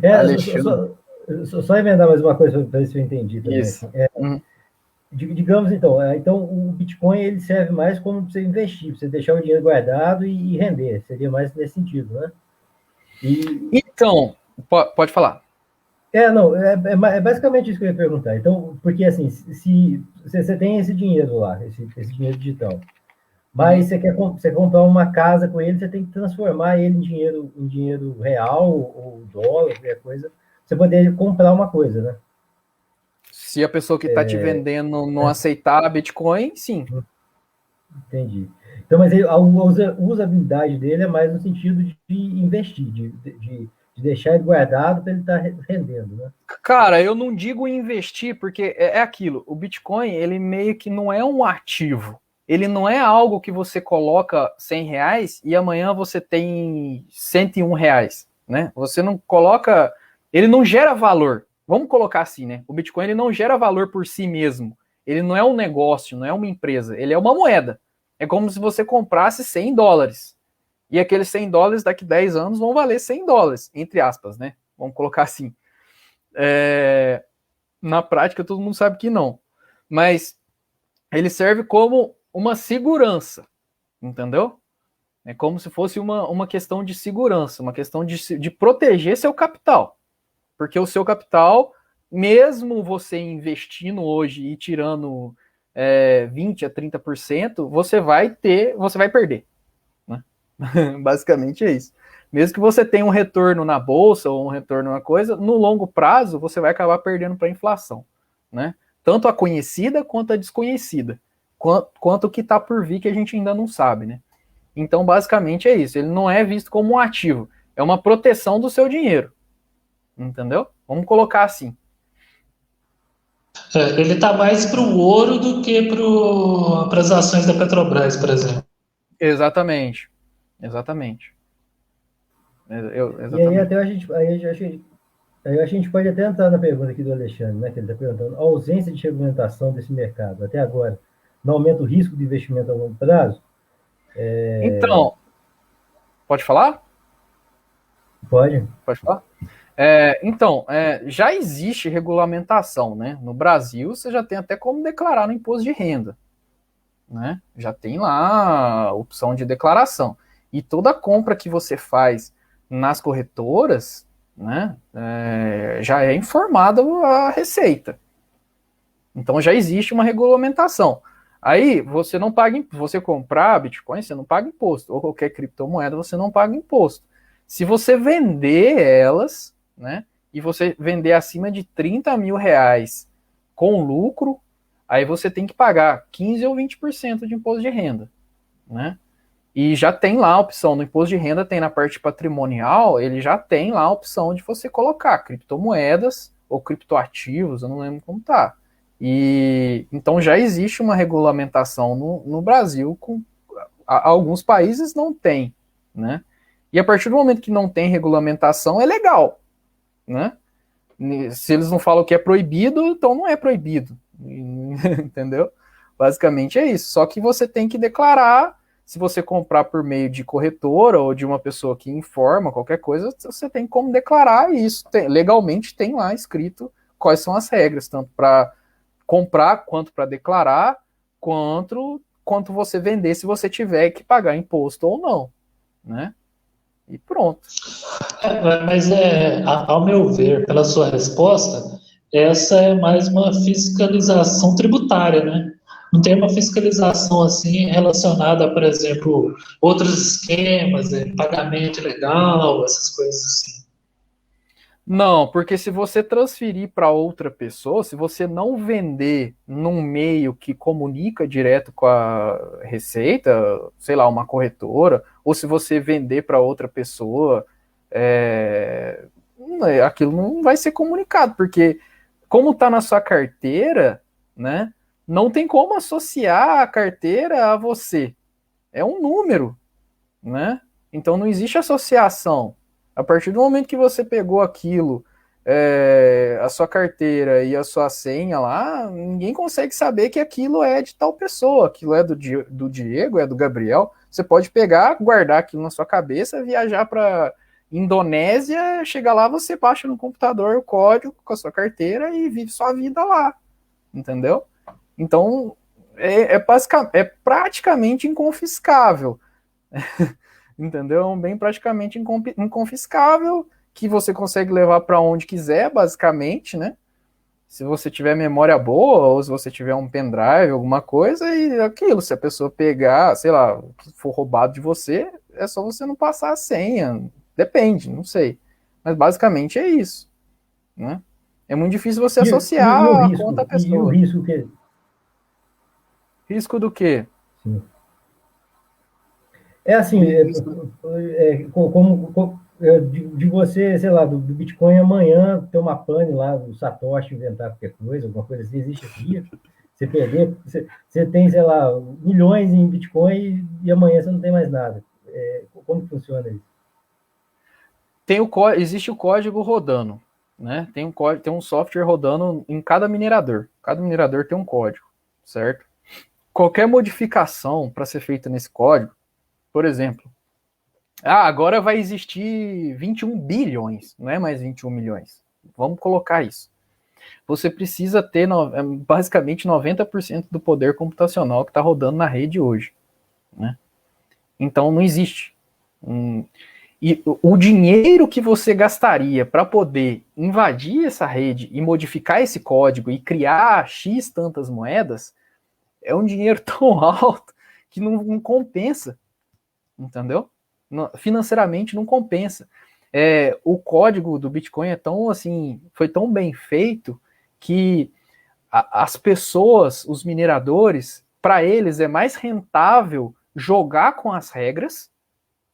C: Alexandre.
A: Só emendar mais uma coisa para ver se eu entendi também.
C: Isso.
A: Digamos, então o Bitcoin ele serve mais como você investir, pra você deixar o dinheiro guardado e render. Seria mais nesse sentido, né?
C: Então, pode falar.
A: Não, é basicamente isso que eu ia perguntar. Então, porque assim, se você tem esse dinheiro lá, esse dinheiro digital, mas você quer comprar uma casa com ele, você tem que transformar ele em dinheiro real ou dólar, qualquer coisa, pra você poder comprar uma coisa, né?
C: Se a pessoa que está te vendendo não aceitar Bitcoin, sim.
A: Entendi. Então, mas a usabilidade dele é mais no sentido de investir, de deixar ele guardado para ele estar rendendo, né?
C: Cara, eu não digo investir, porque é aquilo. O Bitcoin, ele meio que não é um ativo. Ele não é algo que você coloca R$100 e amanhã você tem R$101, né? Você não coloca... Ele não gera valor. Vamos colocar assim, né? O Bitcoin ele não gera valor por si mesmo. Ele não é um negócio, não é uma empresa. Ele é uma moeda. É como se você comprasse $100. E aqueles $100 daqui 10 anos vão valer $100, entre aspas, né? Vamos colocar assim. Na prática, todo mundo sabe que não. Mas ele serve como uma segurança, entendeu? É como se fosse uma questão de segurança, uma questão de proteger seu capital. Porque o seu capital, mesmo você investindo hoje e tirando 20% a 30%, você vai perder. Né? Basicamente é isso. Mesmo que você tenha um retorno na bolsa ou um retorno na coisa, no longo prazo você vai acabar perdendo para a inflação. Né? Tanto a conhecida quanto a desconhecida. Quanto o que está por vir que a gente ainda não sabe. Né? Então, basicamente é isso. Ele não é visto como um ativo. É uma proteção do seu dinheiro. Entendeu? Vamos colocar assim.
B: Ele está mais para o ouro do que para as ações da Petrobras, por exemplo.
C: Exatamente. Exatamente.
A: E aí até a gente pode até entrar na pergunta aqui do Alexandre, né? Que ele está perguntando: a ausência de regulamentação desse mercado até agora não aumenta o risco de investimento a longo prazo?
C: Então, pode falar?
A: Pode?
C: Pode falar? Então, já existe regulamentação, né? No Brasil, você já tem até como declarar no imposto de renda, né? Já tem lá a opção de declaração. E toda compra que você faz nas corretoras, né, já é informada a Receita. Então já existe uma regulamentação. Aí você não paga, você comprar Bitcoin, você não paga imposto, ou qualquer criptomoeda, você não paga imposto. Se você vender elas, né, e você vender acima de 30 mil reais com lucro, aí você tem que pagar 15 ou 20% de imposto de renda, né? E já tem lá a opção, no imposto de renda tem na parte patrimonial, ele já tem lá a opção de você colocar criptomoedas ou criptoativos, eu não lembro como tá. E então já existe uma regulamentação no Brasil, alguns países não tem, né? E a partir do momento que não tem regulamentação, é legal, né? Se eles não falam que é proibido, então não é proibido, entendeu? Basicamente é isso. Só que você tem que declarar, se você comprar por meio de corretora ou de uma pessoa que informa qualquer coisa, você tem como declarar isso. Legalmente tem lá escrito quais são as regras, tanto para comprar, quanto para declarar, quanto você vender, se você tiver que pagar imposto ou não, né? E pronto.
B: Mas ao meu ver, pela sua resposta, essa é mais uma fiscalização tributária, né? Não tem uma fiscalização assim relacionada, por exemplo, outros esquemas, pagamento ilegal, essas coisas assim.
C: Não, porque se você transferir para outra pessoa, se você não vender num meio que comunica direto com a Receita, sei lá, uma corretora, ou se você vender para outra pessoa, aquilo não vai ser comunicado, porque como está na sua carteira, né, não tem como associar a carteira a você. É um número, né? Então não existe associação. A partir do momento que você pegou aquilo, a sua carteira e a sua senha lá, ninguém consegue saber que aquilo é de tal pessoa, aquilo é do Diego, é do Gabriel. Você pode pegar, guardar aquilo na sua cabeça, viajar para Indonésia, chega lá, você baixa no computador o código com a sua carteira e vive sua vida lá, entendeu? Então, é praticamente inconfiscável. Entendeu? É um bem praticamente inconfiscável, que você consegue levar para onde quiser, basicamente, né? Se você tiver memória boa, ou se você tiver um pendrive, alguma coisa, e aquilo, se a pessoa pegar, sei lá, for roubado de você, é só você não passar a senha. Depende, não sei. Mas basicamente é isso, né? É muito difícil você associar a conta à pessoa.
A: E o risco que...
C: Risco do quê?
A: Sim. É assim, de você, sei lá, do Bitcoin amanhã ter uma pane lá, do Satoshi inventar qualquer coisa, alguma coisa assim, existe risco. Você perder, você tem, sei lá, milhões em Bitcoin e amanhã você não tem mais nada. Como funciona isso?
C: Existe o código rodando, né? Tem um software rodando em cada minerador. Cada minerador tem um código, certo? Qualquer modificação para ser feita nesse código, por exemplo, agora vai existir 21 bilhões, não é mais 21 milhões. Vamos colocar isso. Você precisa ter basicamente 90% do poder computacional que está rodando na rede hoje, né? Então não existe. E o dinheiro que você gastaria para poder invadir essa rede e modificar esse código e criar X tantas moedas é um dinheiro tão alto que não compensa. Entendeu? Financeiramente não compensa. O código do Bitcoin foi tão bem feito que as pessoas, os mineradores, para eles é mais rentável jogar com as regras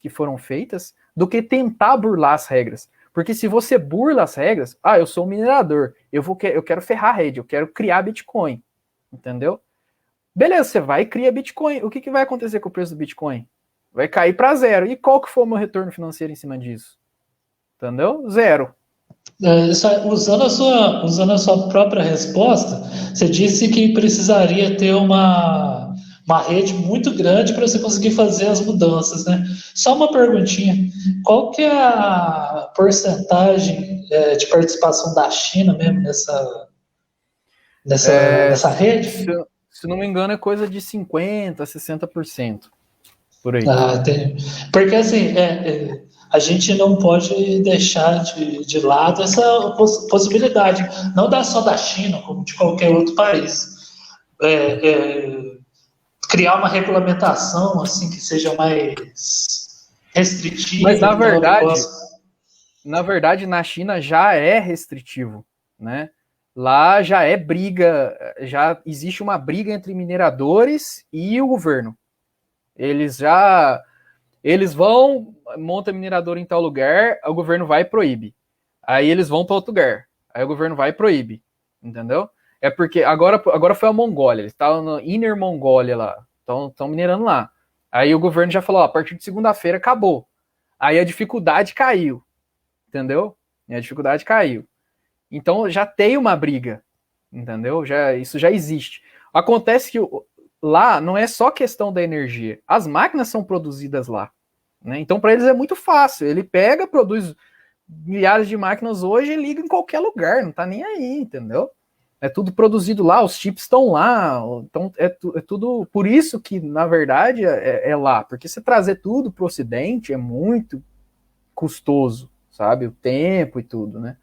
C: que foram feitas do que tentar burlar as regras. Porque se você burla as regras, eu sou um minerador, eu quero ferrar a rede, eu quero criar Bitcoin, entendeu? Beleza, você vai e cria Bitcoin. O que vai acontecer com o preço do Bitcoin? Vai cair para zero. E qual que foi o meu retorno financeiro em cima disso? Entendeu? Zero.
B: Usando a sua própria resposta, você disse que precisaria ter uma uma rede muito grande para você conseguir fazer as mudanças, né? Só uma perguntinha, qual que é a porcentagem de participação da China mesmo nessa rede?
C: Se não me engano, é coisa de 50%, 60% por aí.
B: Entendi. Porque assim, a gente não pode deixar de lado essa possibilidade, não só da China, como de qualquer outro país. Criar uma regulamentação assim que seja mais restritiva.
C: Mas na verdade, na China já é restritivo, né? Lá já é briga, já existe uma briga entre mineradores e o governo. Eles vão, monta minerador em tal lugar, o governo vai e proíbe. Aí eles vão para outro lugar, aí o governo vai e proíbe, entendeu? É porque agora foi a Mongólia, eles estavam no Inner Mongólia lá, estão minerando lá. Aí o governo já falou, ó, a partir de segunda-feira acabou. Aí a dificuldade caiu, entendeu? E a dificuldade caiu. Então já tem uma briga, entendeu? Isso já existe. Acontece que lá não é só questão da energia, as máquinas são produzidas lá, né? Então para eles é muito fácil, ele pega, produz milhares de máquinas hoje e liga em qualquer lugar, não tá nem aí, entendeu? É tudo produzido lá, os chips estão lá, então é tudo, por isso que na verdade é lá, porque você trazer tudo para o Ocidente é muito custoso, sabe, o tempo e tudo, né?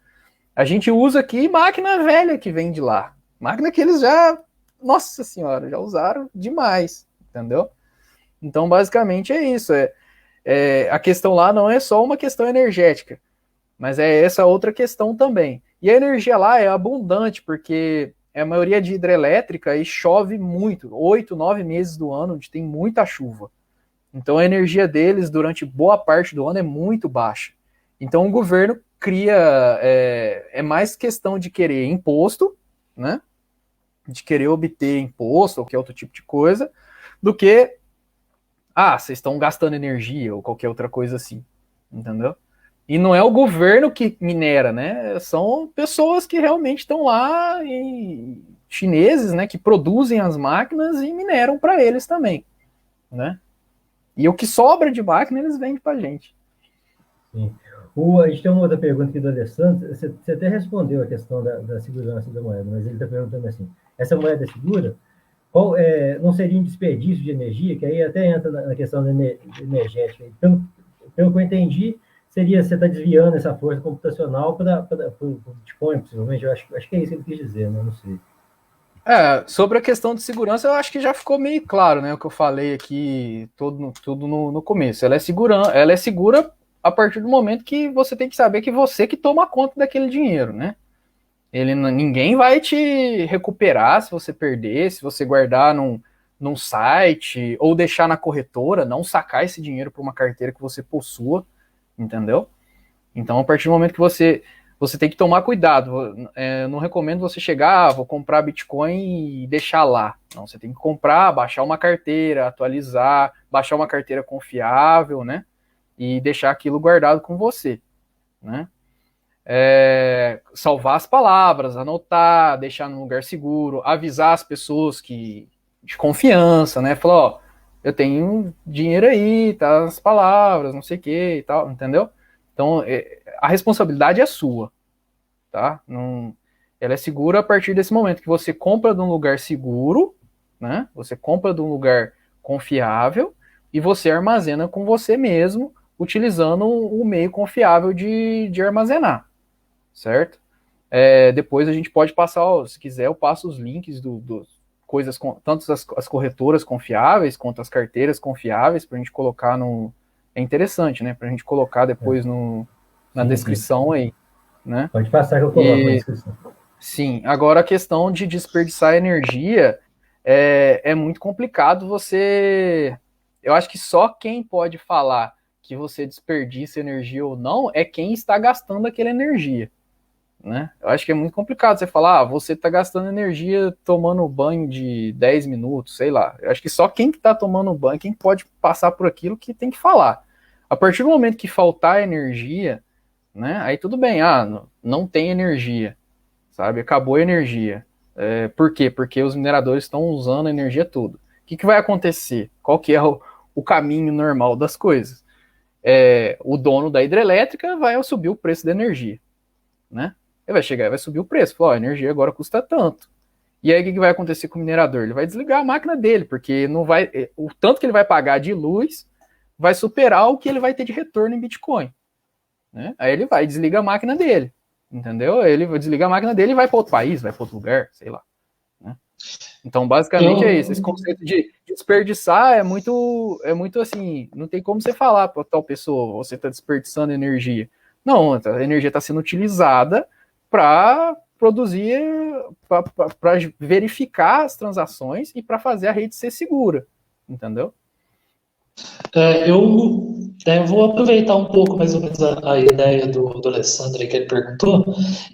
C: A gente usa aqui máquina velha que vem de lá, máquina que eles já, nossa senhora, já usaram demais, entendeu? Então basicamente é isso, a questão lá não é só uma questão energética, mas é essa outra questão também. E a energia lá é abundante, porque é a maioria de hidrelétrica e chove muito, 8, 9 meses do ano, onde tem muita chuva. Então a energia deles, durante boa parte do ano, é muito baixa. Então o governo cria, é mais questão de querer imposto, né? De querer obter imposto, ou qualquer outro tipo de coisa, do que, vocês estão gastando energia, ou qualquer outra coisa assim, entendeu? E não é o governo que minera, né? São pessoas que realmente estão lá, chineses, né? Que produzem as máquinas e mineram para eles também, né? E o que sobra de máquina eles vendem para a gente.
A: Sim. A gente tem uma outra pergunta aqui do Alessandro. Você até respondeu a questão da segurança da moeda, mas ele está perguntando assim: essa moeda é segura? Não seria um desperdício de energia? Que aí até entra na questão da energética. Pelo que eu entendi, seria você está desviando essa força computacional para o Bitcoin, possivelmente. Eu acho que é isso que ele quis dizer, né? Não sei.
C: Sobre a questão de segurança, eu acho que já ficou meio claro, né? O que eu falei aqui tudo no começo. Ela é segura a partir do momento que você tem que saber que você que toma conta daquele dinheiro, né? Ninguém vai te recuperar se você perder, se você guardar num site ou deixar na corretora, não sacar esse dinheiro para uma carteira que você possua, entendeu? Então, a partir do momento que você tem que tomar cuidado. Eu não recomendo você chegar, vou comprar Bitcoin e deixar lá. Não, você tem que comprar, baixar uma carteira, atualizar, baixar uma carteira confiável, né? E deixar aquilo guardado com você, né? Salvar as palavras, anotar, deixar num lugar seguro, avisar as pessoas de confiança, né? Falar, ó, eu tenho dinheiro aí, tá as palavras, não sei o que e tal, entendeu? Então, a responsabilidade é sua, tá? Ela é segura a partir desse momento que você compra de um lugar seguro, né? Você compra de um lugar confiável e você armazena com você mesmo, utilizando o meio confiável de armazenar, certo? Depois a gente pode passar, se quiser, eu passo os links dos coisas, tanto as corretoras confiáveis quanto as carteiras confiáveis, para a gente colocar É interessante, né? Para a gente colocar depois na descrição aí, né?
A: Pode passar que eu coloco na descrição.
C: Sim, agora a questão de desperdiçar energia é muito complicado Eu acho que só quem pode falar que você desperdiça energia ou não é quem está gastando aquela energia, né? Eu acho que é muito complicado você falar, você está gastando energia tomando banho de 10 minutos, sei lá. Eu acho que só quem está tomando banho, quem pode passar por aquilo que tem que falar. A partir do momento que faltar energia, né, aí tudo bem, não tem energia, sabe? Acabou a energia. Por quê? Porque os mineradores estão usando a energia toda. que vai acontecer? Qual que é o caminho normal das coisas? O dono da hidrelétrica vai subir o preço da energia, né? Ele vai chegar e vai subir o preço. Falar, a energia agora custa tanto. E aí o que vai acontecer com o minerador? Ele vai desligar a máquina dele, porque não vai, o tanto que ele vai pagar de luz vai superar o que ele vai ter de retorno em Bitcoin. Né? Aí ele vai desliga a máquina dele, entendeu? Ele desliga a máquina dele e vai para outro país, vai para outro lugar, sei lá. Né? Então, basicamente é isso. Esse conceito de desperdiçar é muito assim, não tem como você falar para tal pessoa, você está desperdiçando energia. Não, a energia está sendo utilizada para produzir, para verificar as transações e para fazer a rede ser segura, entendeu?
B: Eu vou aproveitar um pouco mais ou menos a ideia do Alessandro que ele perguntou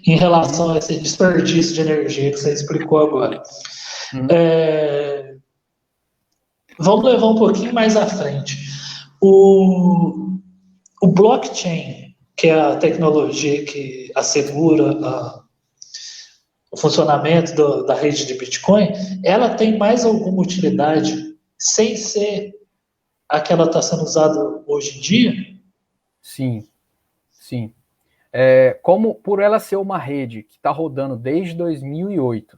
B: em relação a esse desperdício de energia que você explicou agora. Vamos levar um pouquinho mais à frente. O blockchain, que é a tecnologia que assegura o funcionamento da rede de Bitcoin, ela tem mais alguma utilidade sem ser a que ela está sendo usada hoje em dia?
C: Sim, sim. Como por ela ser uma rede que está rodando desde 2008,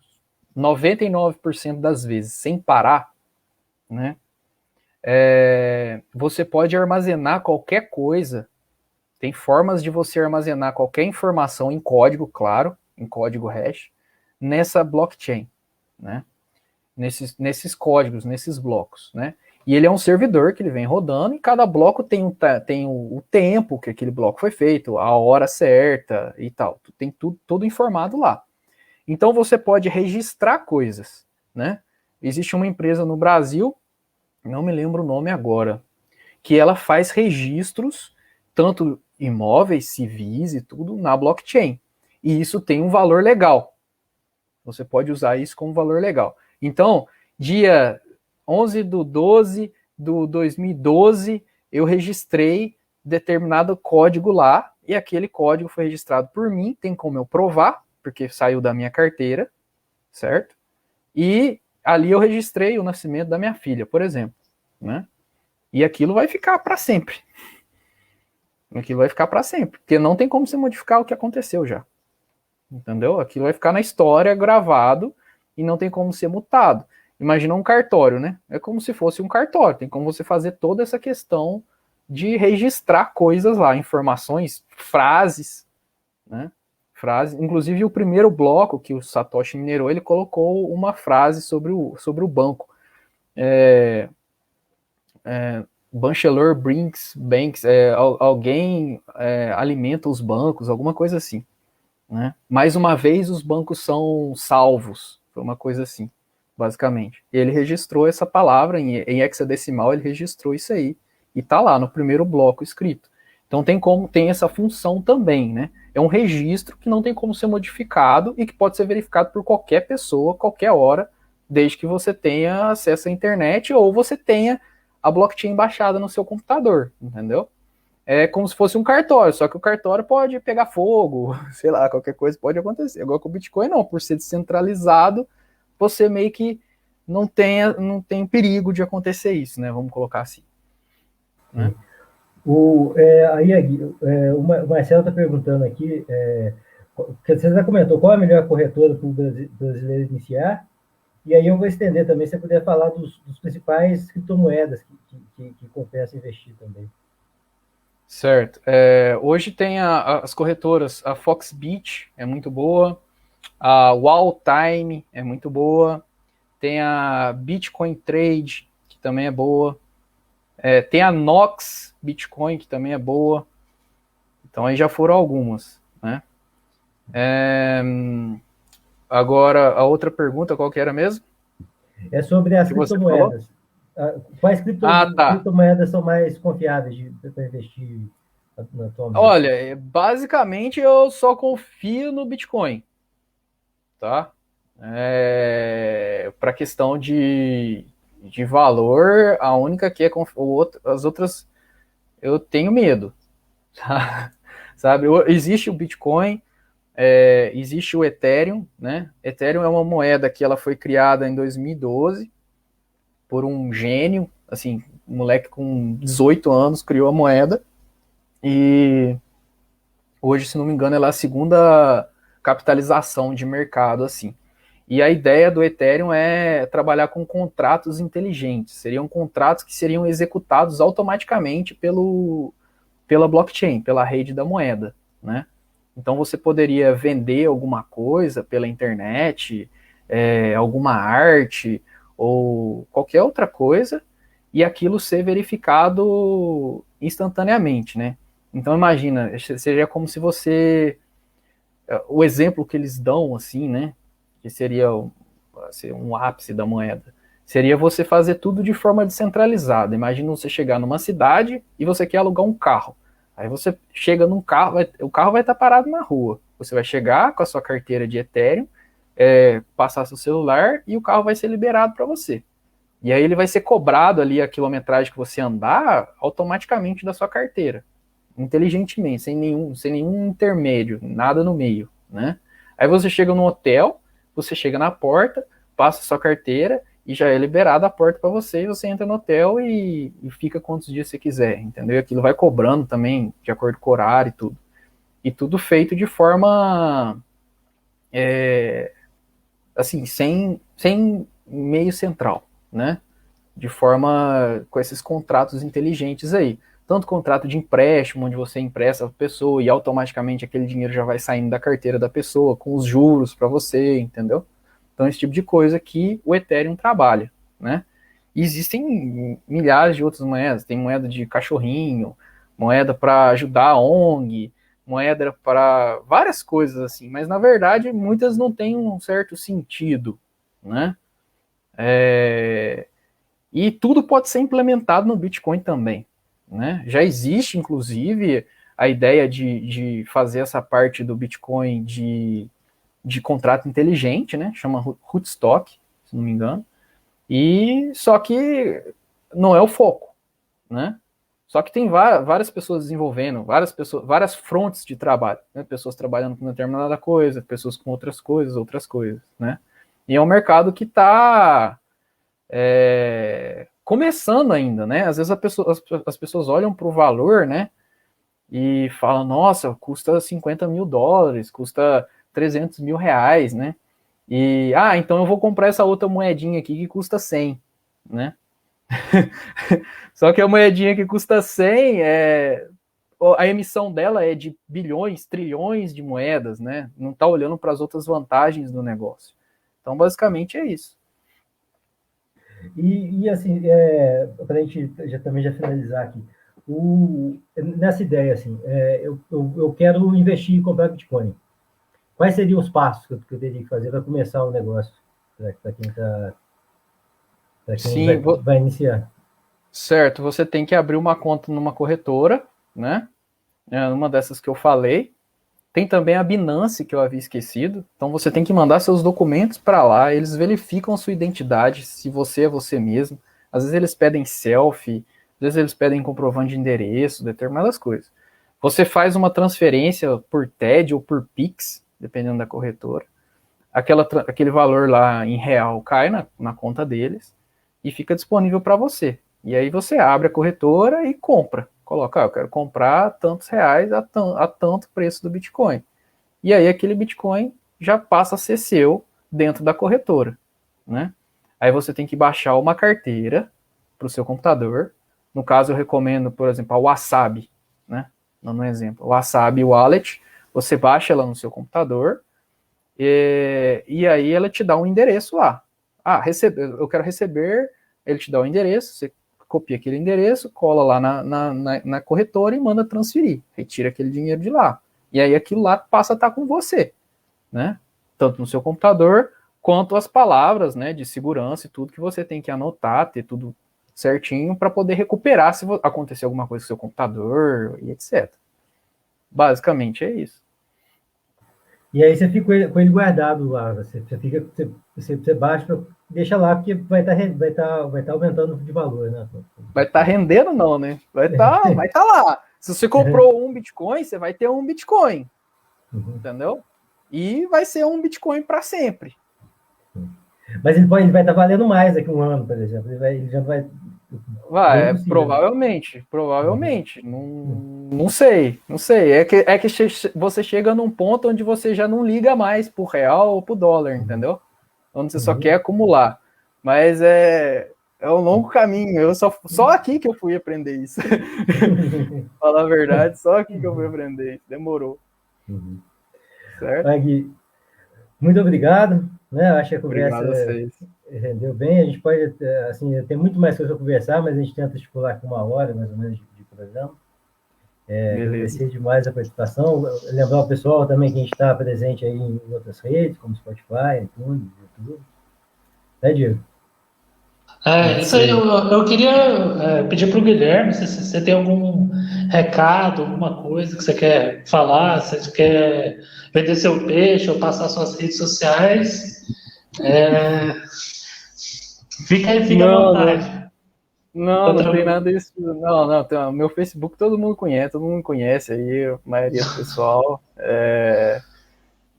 C: 99% das vezes sem parar, né? Você pode armazenar qualquer coisa. Tem formas de você armazenar qualquer informação em código, claro, em código hash, nessa blockchain, né? Nesses códigos, nesses blocos, né? E ele é um servidor que ele vem rodando e cada bloco tem o tempo que aquele bloco foi feito, a hora certa e tal. Tem tudo informado lá. Então você pode registrar coisas, né? Existe uma empresa no Brasil, não me lembro o nome agora, que ela faz registros, tanto imóveis, civis e tudo, na blockchain. E isso tem um valor legal. Você pode usar isso como valor legal. Então, dia 11/12/2012, eu registrei determinado código lá, e aquele código foi registrado por mim, tem como eu provar, porque saiu da minha carteira, certo? E ali eu registrei o nascimento da minha filha, por exemplo, né? E aquilo vai ficar para sempre. Aquilo vai ficar para sempre, porque não tem como você modificar o que aconteceu já. Entendeu? Aquilo vai ficar na história gravado e não tem como ser mutado. Imagina um cartório, né? É como se fosse um cartório. Tem como você fazer toda essa questão de registrar coisas lá, informações, frases, né? Frases. Inclusive, o primeiro bloco que o Satoshi minerou, ele colocou uma frase sobre o banco. Banchelor brings banks, alguém alimenta os bancos, alguma coisa assim. Né? Mais uma vez, os bancos são salvos, foi uma coisa assim, basicamente. Ele registrou essa palavra em hexadecimal, ele registrou isso aí, e tá lá no primeiro bloco escrito. Então tem essa função também, né? É um registro que não tem como ser modificado e que pode ser verificado por qualquer pessoa, qualquer hora, desde que você tenha acesso à internet ou você tenha a blockchain baixada no seu computador, entendeu? É como se fosse um cartório, só que o cartório pode pegar fogo, sei lá, qualquer coisa pode acontecer. Agora com o Bitcoin não, por ser descentralizado, você meio que não tem perigo de acontecer isso, né? Vamos colocar assim. Né?
A: O Marcelo está perguntando aqui, você já comentou qual é a melhor corretora para o brasileiro iniciar, e aí eu vou estender também, se você puder falar dos principais criptomoedas que compensa investir também.
C: Certo. Hoje tem as corretoras, a Foxbit é muito boa, a Walltime é muito boa, tem a Bitcoin Trade, que também é boa, tem a Nox Bitcoin, que também é boa. Então aí já foram algumas, né? Agora, a outra pergunta, qual que era mesmo?
A: É sobre as criptomoedas. Quais criptomoedas são mais confiáveis para investir atualmente?
C: Olha, basicamente eu só confio no Bitcoin, tá? Para questão de valor, a única que as outras eu tenho medo, tá? Sabe? Existe o Bitcoin, existe o Ethereum, né? Ethereum é uma moeda que ela foi criada em 2012, por um gênio, assim, um moleque com 18 anos criou a moeda, e hoje, se não me engano, ela é a segunda capitalização de mercado, assim. E a ideia do Ethereum é trabalhar com contratos inteligentes. Seriam contratos que seriam executados automaticamente pela blockchain, pela rede da moeda, né? Então você poderia vender alguma coisa pela internet, alguma arte ou qualquer outra coisa, e aquilo ser verificado instantaneamente, né? Então imagina, seria como se você, o exemplo que eles dão, assim, né, que seria um ápice da moeda, seria você fazer tudo de forma descentralizada. Imagina você chegar numa cidade e você quer alugar um carro. Aí você chega num carro, o carro vai estar parado na rua. Você vai chegar com a sua carteira de Ethereum, passar seu celular e o carro vai ser liberado para você. E aí ele vai ser cobrado ali a quilometragem que você andar automaticamente da sua carteira, inteligentemente, sem nenhum intermédio, nada no meio, né? Aí você chega no hotel, você chega na porta, passa sua carteira e já é liberada a porta para você, e você entra no hotel e fica quantos dias você quiser, entendeu? Aquilo vai cobrando também, de acordo com o horário e tudo. E tudo feito de forma, assim, sem meio central, né? De forma com esses contratos inteligentes aí. Tanto contrato de empréstimo, onde você empresta a pessoa e automaticamente aquele dinheiro já vai saindo da carteira da pessoa, com os juros para você, entendeu? Então, esse tipo de coisa que o Ethereum trabalha, né? E existem milhares de outras moedas. Tem moeda de cachorrinho, moeda para ajudar a ONG, moeda para várias coisas assim. Mas, na verdade, muitas não têm um certo sentido, né? E tudo pode ser implementado no Bitcoin também, né? Já existe, inclusive, a ideia de fazer essa parte do Bitcoin de contrato inteligente, né? Chama Rootstock, se não me engano. E só que não é o foco, né? Só que tem várias pessoas desenvolvendo, várias frontes de trabalho, né? Pessoas trabalhando com determinada coisa, pessoas com outras coisas, né? E é um mercado que está começando ainda, né? Às vezes as pessoas olham para o valor, né? E falam, nossa, custa $50.000, custa R$300.000, né? E, então eu vou comprar essa outra moedinha aqui que custa 100, né? Só que a moedinha que custa 100, a emissão dela é de bilhões, trilhões de moedas, né? Não está olhando para as outras vantagens do negócio. Então, basicamente, é isso.
A: E assim, para a gente também já finalizar aqui, nessa ideia, assim, eu quero investir e comprar Bitcoin. Quais seriam os passos que eu teria que fazer para começar o negócio, para quem vai iniciar?
C: Certo, você tem que abrir uma conta numa corretora, né? Uma dessas que eu falei. Tem também a Binance, que eu havia esquecido. Então você tem que mandar seus documentos para lá, eles verificam sua identidade, se você é você mesmo. Às vezes eles pedem selfie, às vezes eles pedem comprovante de endereço, determinadas coisas. Você faz uma transferência por TED ou por Pix, dependendo da corretora. Aquele valor lá em real cai na conta deles e fica disponível para você. E aí você abre a corretora e compra. Coloca, eu quero comprar tantos reais a tanto preço do Bitcoin. E aí aquele Bitcoin já passa a ser seu dentro da corretora, né? Aí você tem que baixar uma carteira para o seu computador. No caso, eu recomendo, por exemplo, a Wasabi, né? Dando um exemplo. Wasabi Wallet, você baixa ela no seu computador e aí ela te dá um endereço lá. Eu quero receber, ele te dá o endereço, você copia aquele endereço, cola lá na corretora e manda transferir. Retira aquele dinheiro de lá. E aí aquilo lá passa a estar com você, né? Tanto no seu computador, quanto as palavras, né, de segurança e tudo que você tem que anotar, ter tudo certinho para poder recuperar se acontecer alguma coisa com o seu computador e etc. Basicamente é isso.
A: E aí você fica com ele guardado lá, você baixa, deixa lá, porque vai estar aumentando de valor, né?
C: Vai estar rendendo não, né? Vai estar lá. Se você comprou um Bitcoin, você vai ter um Bitcoin, entendeu? E vai ser um Bitcoin para sempre.
A: Mas ele vai estar valendo mais daqui a um ano, por exemplo. Ele já vai.
C: Provavelmente. Não sei. É que você chega num ponto onde você já não liga mais pro real ou pro dólar, entendeu? Onde você só quer acumular. Mas é um longo caminho. Eu só aqui que eu fui aprender isso. Falar a verdade, só aqui que eu fui aprender isso. Demorou. Certo?
A: Gui, muito obrigado. Né? Acho que a conversa rendeu bem. A gente pode, assim, tem muito mais coisa para conversar, mas a gente tenta estipular com 1 hora, mais ou menos, de programa. Agradecer demais a participação. Lembrar o pessoal também que a gente está presente aí em outras redes, como Spotify, iTunes, YouTube. Diego?
B: Isso aí, eu queria pedir para o Guilherme se você tem algum recado, alguma coisa que você quer falar, se você quer vender seu peixe ou passar suas redes sociais. Fica à vontade.
C: Não tem nada disso. Não. Meu Facebook todo mundo conhece aí, a maioria do pessoal.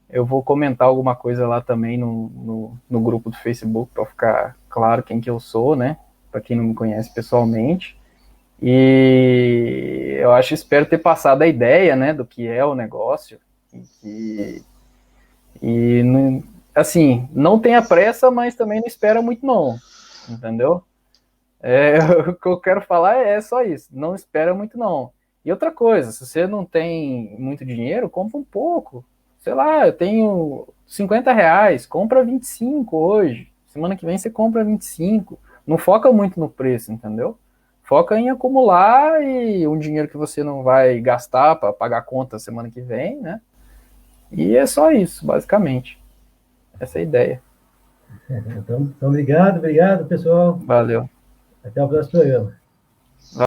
C: Eu vou comentar alguma coisa lá também no grupo do Facebook para ficar claro quem que eu sou, né? Para quem não me conhece pessoalmente. E eu espero ter passado a ideia, né, do que é o negócio. Assim, não tenha pressa, mas também não espera muito não, entendeu? O que eu quero falar é só isso, não espera muito não. E outra coisa, se você não tem muito dinheiro, compra um pouco. Sei lá, eu tenho R$50, compra 25 hoje. Semana que vem você compra 25. Não foca muito no preço, entendeu? Foca em acumular e um dinheiro que você não vai gastar para pagar a conta semana que vem, né? E é só isso, basicamente. Essa é a ideia.
A: Então obrigado, pessoal.
C: Valeu.
A: Até o próximo programa.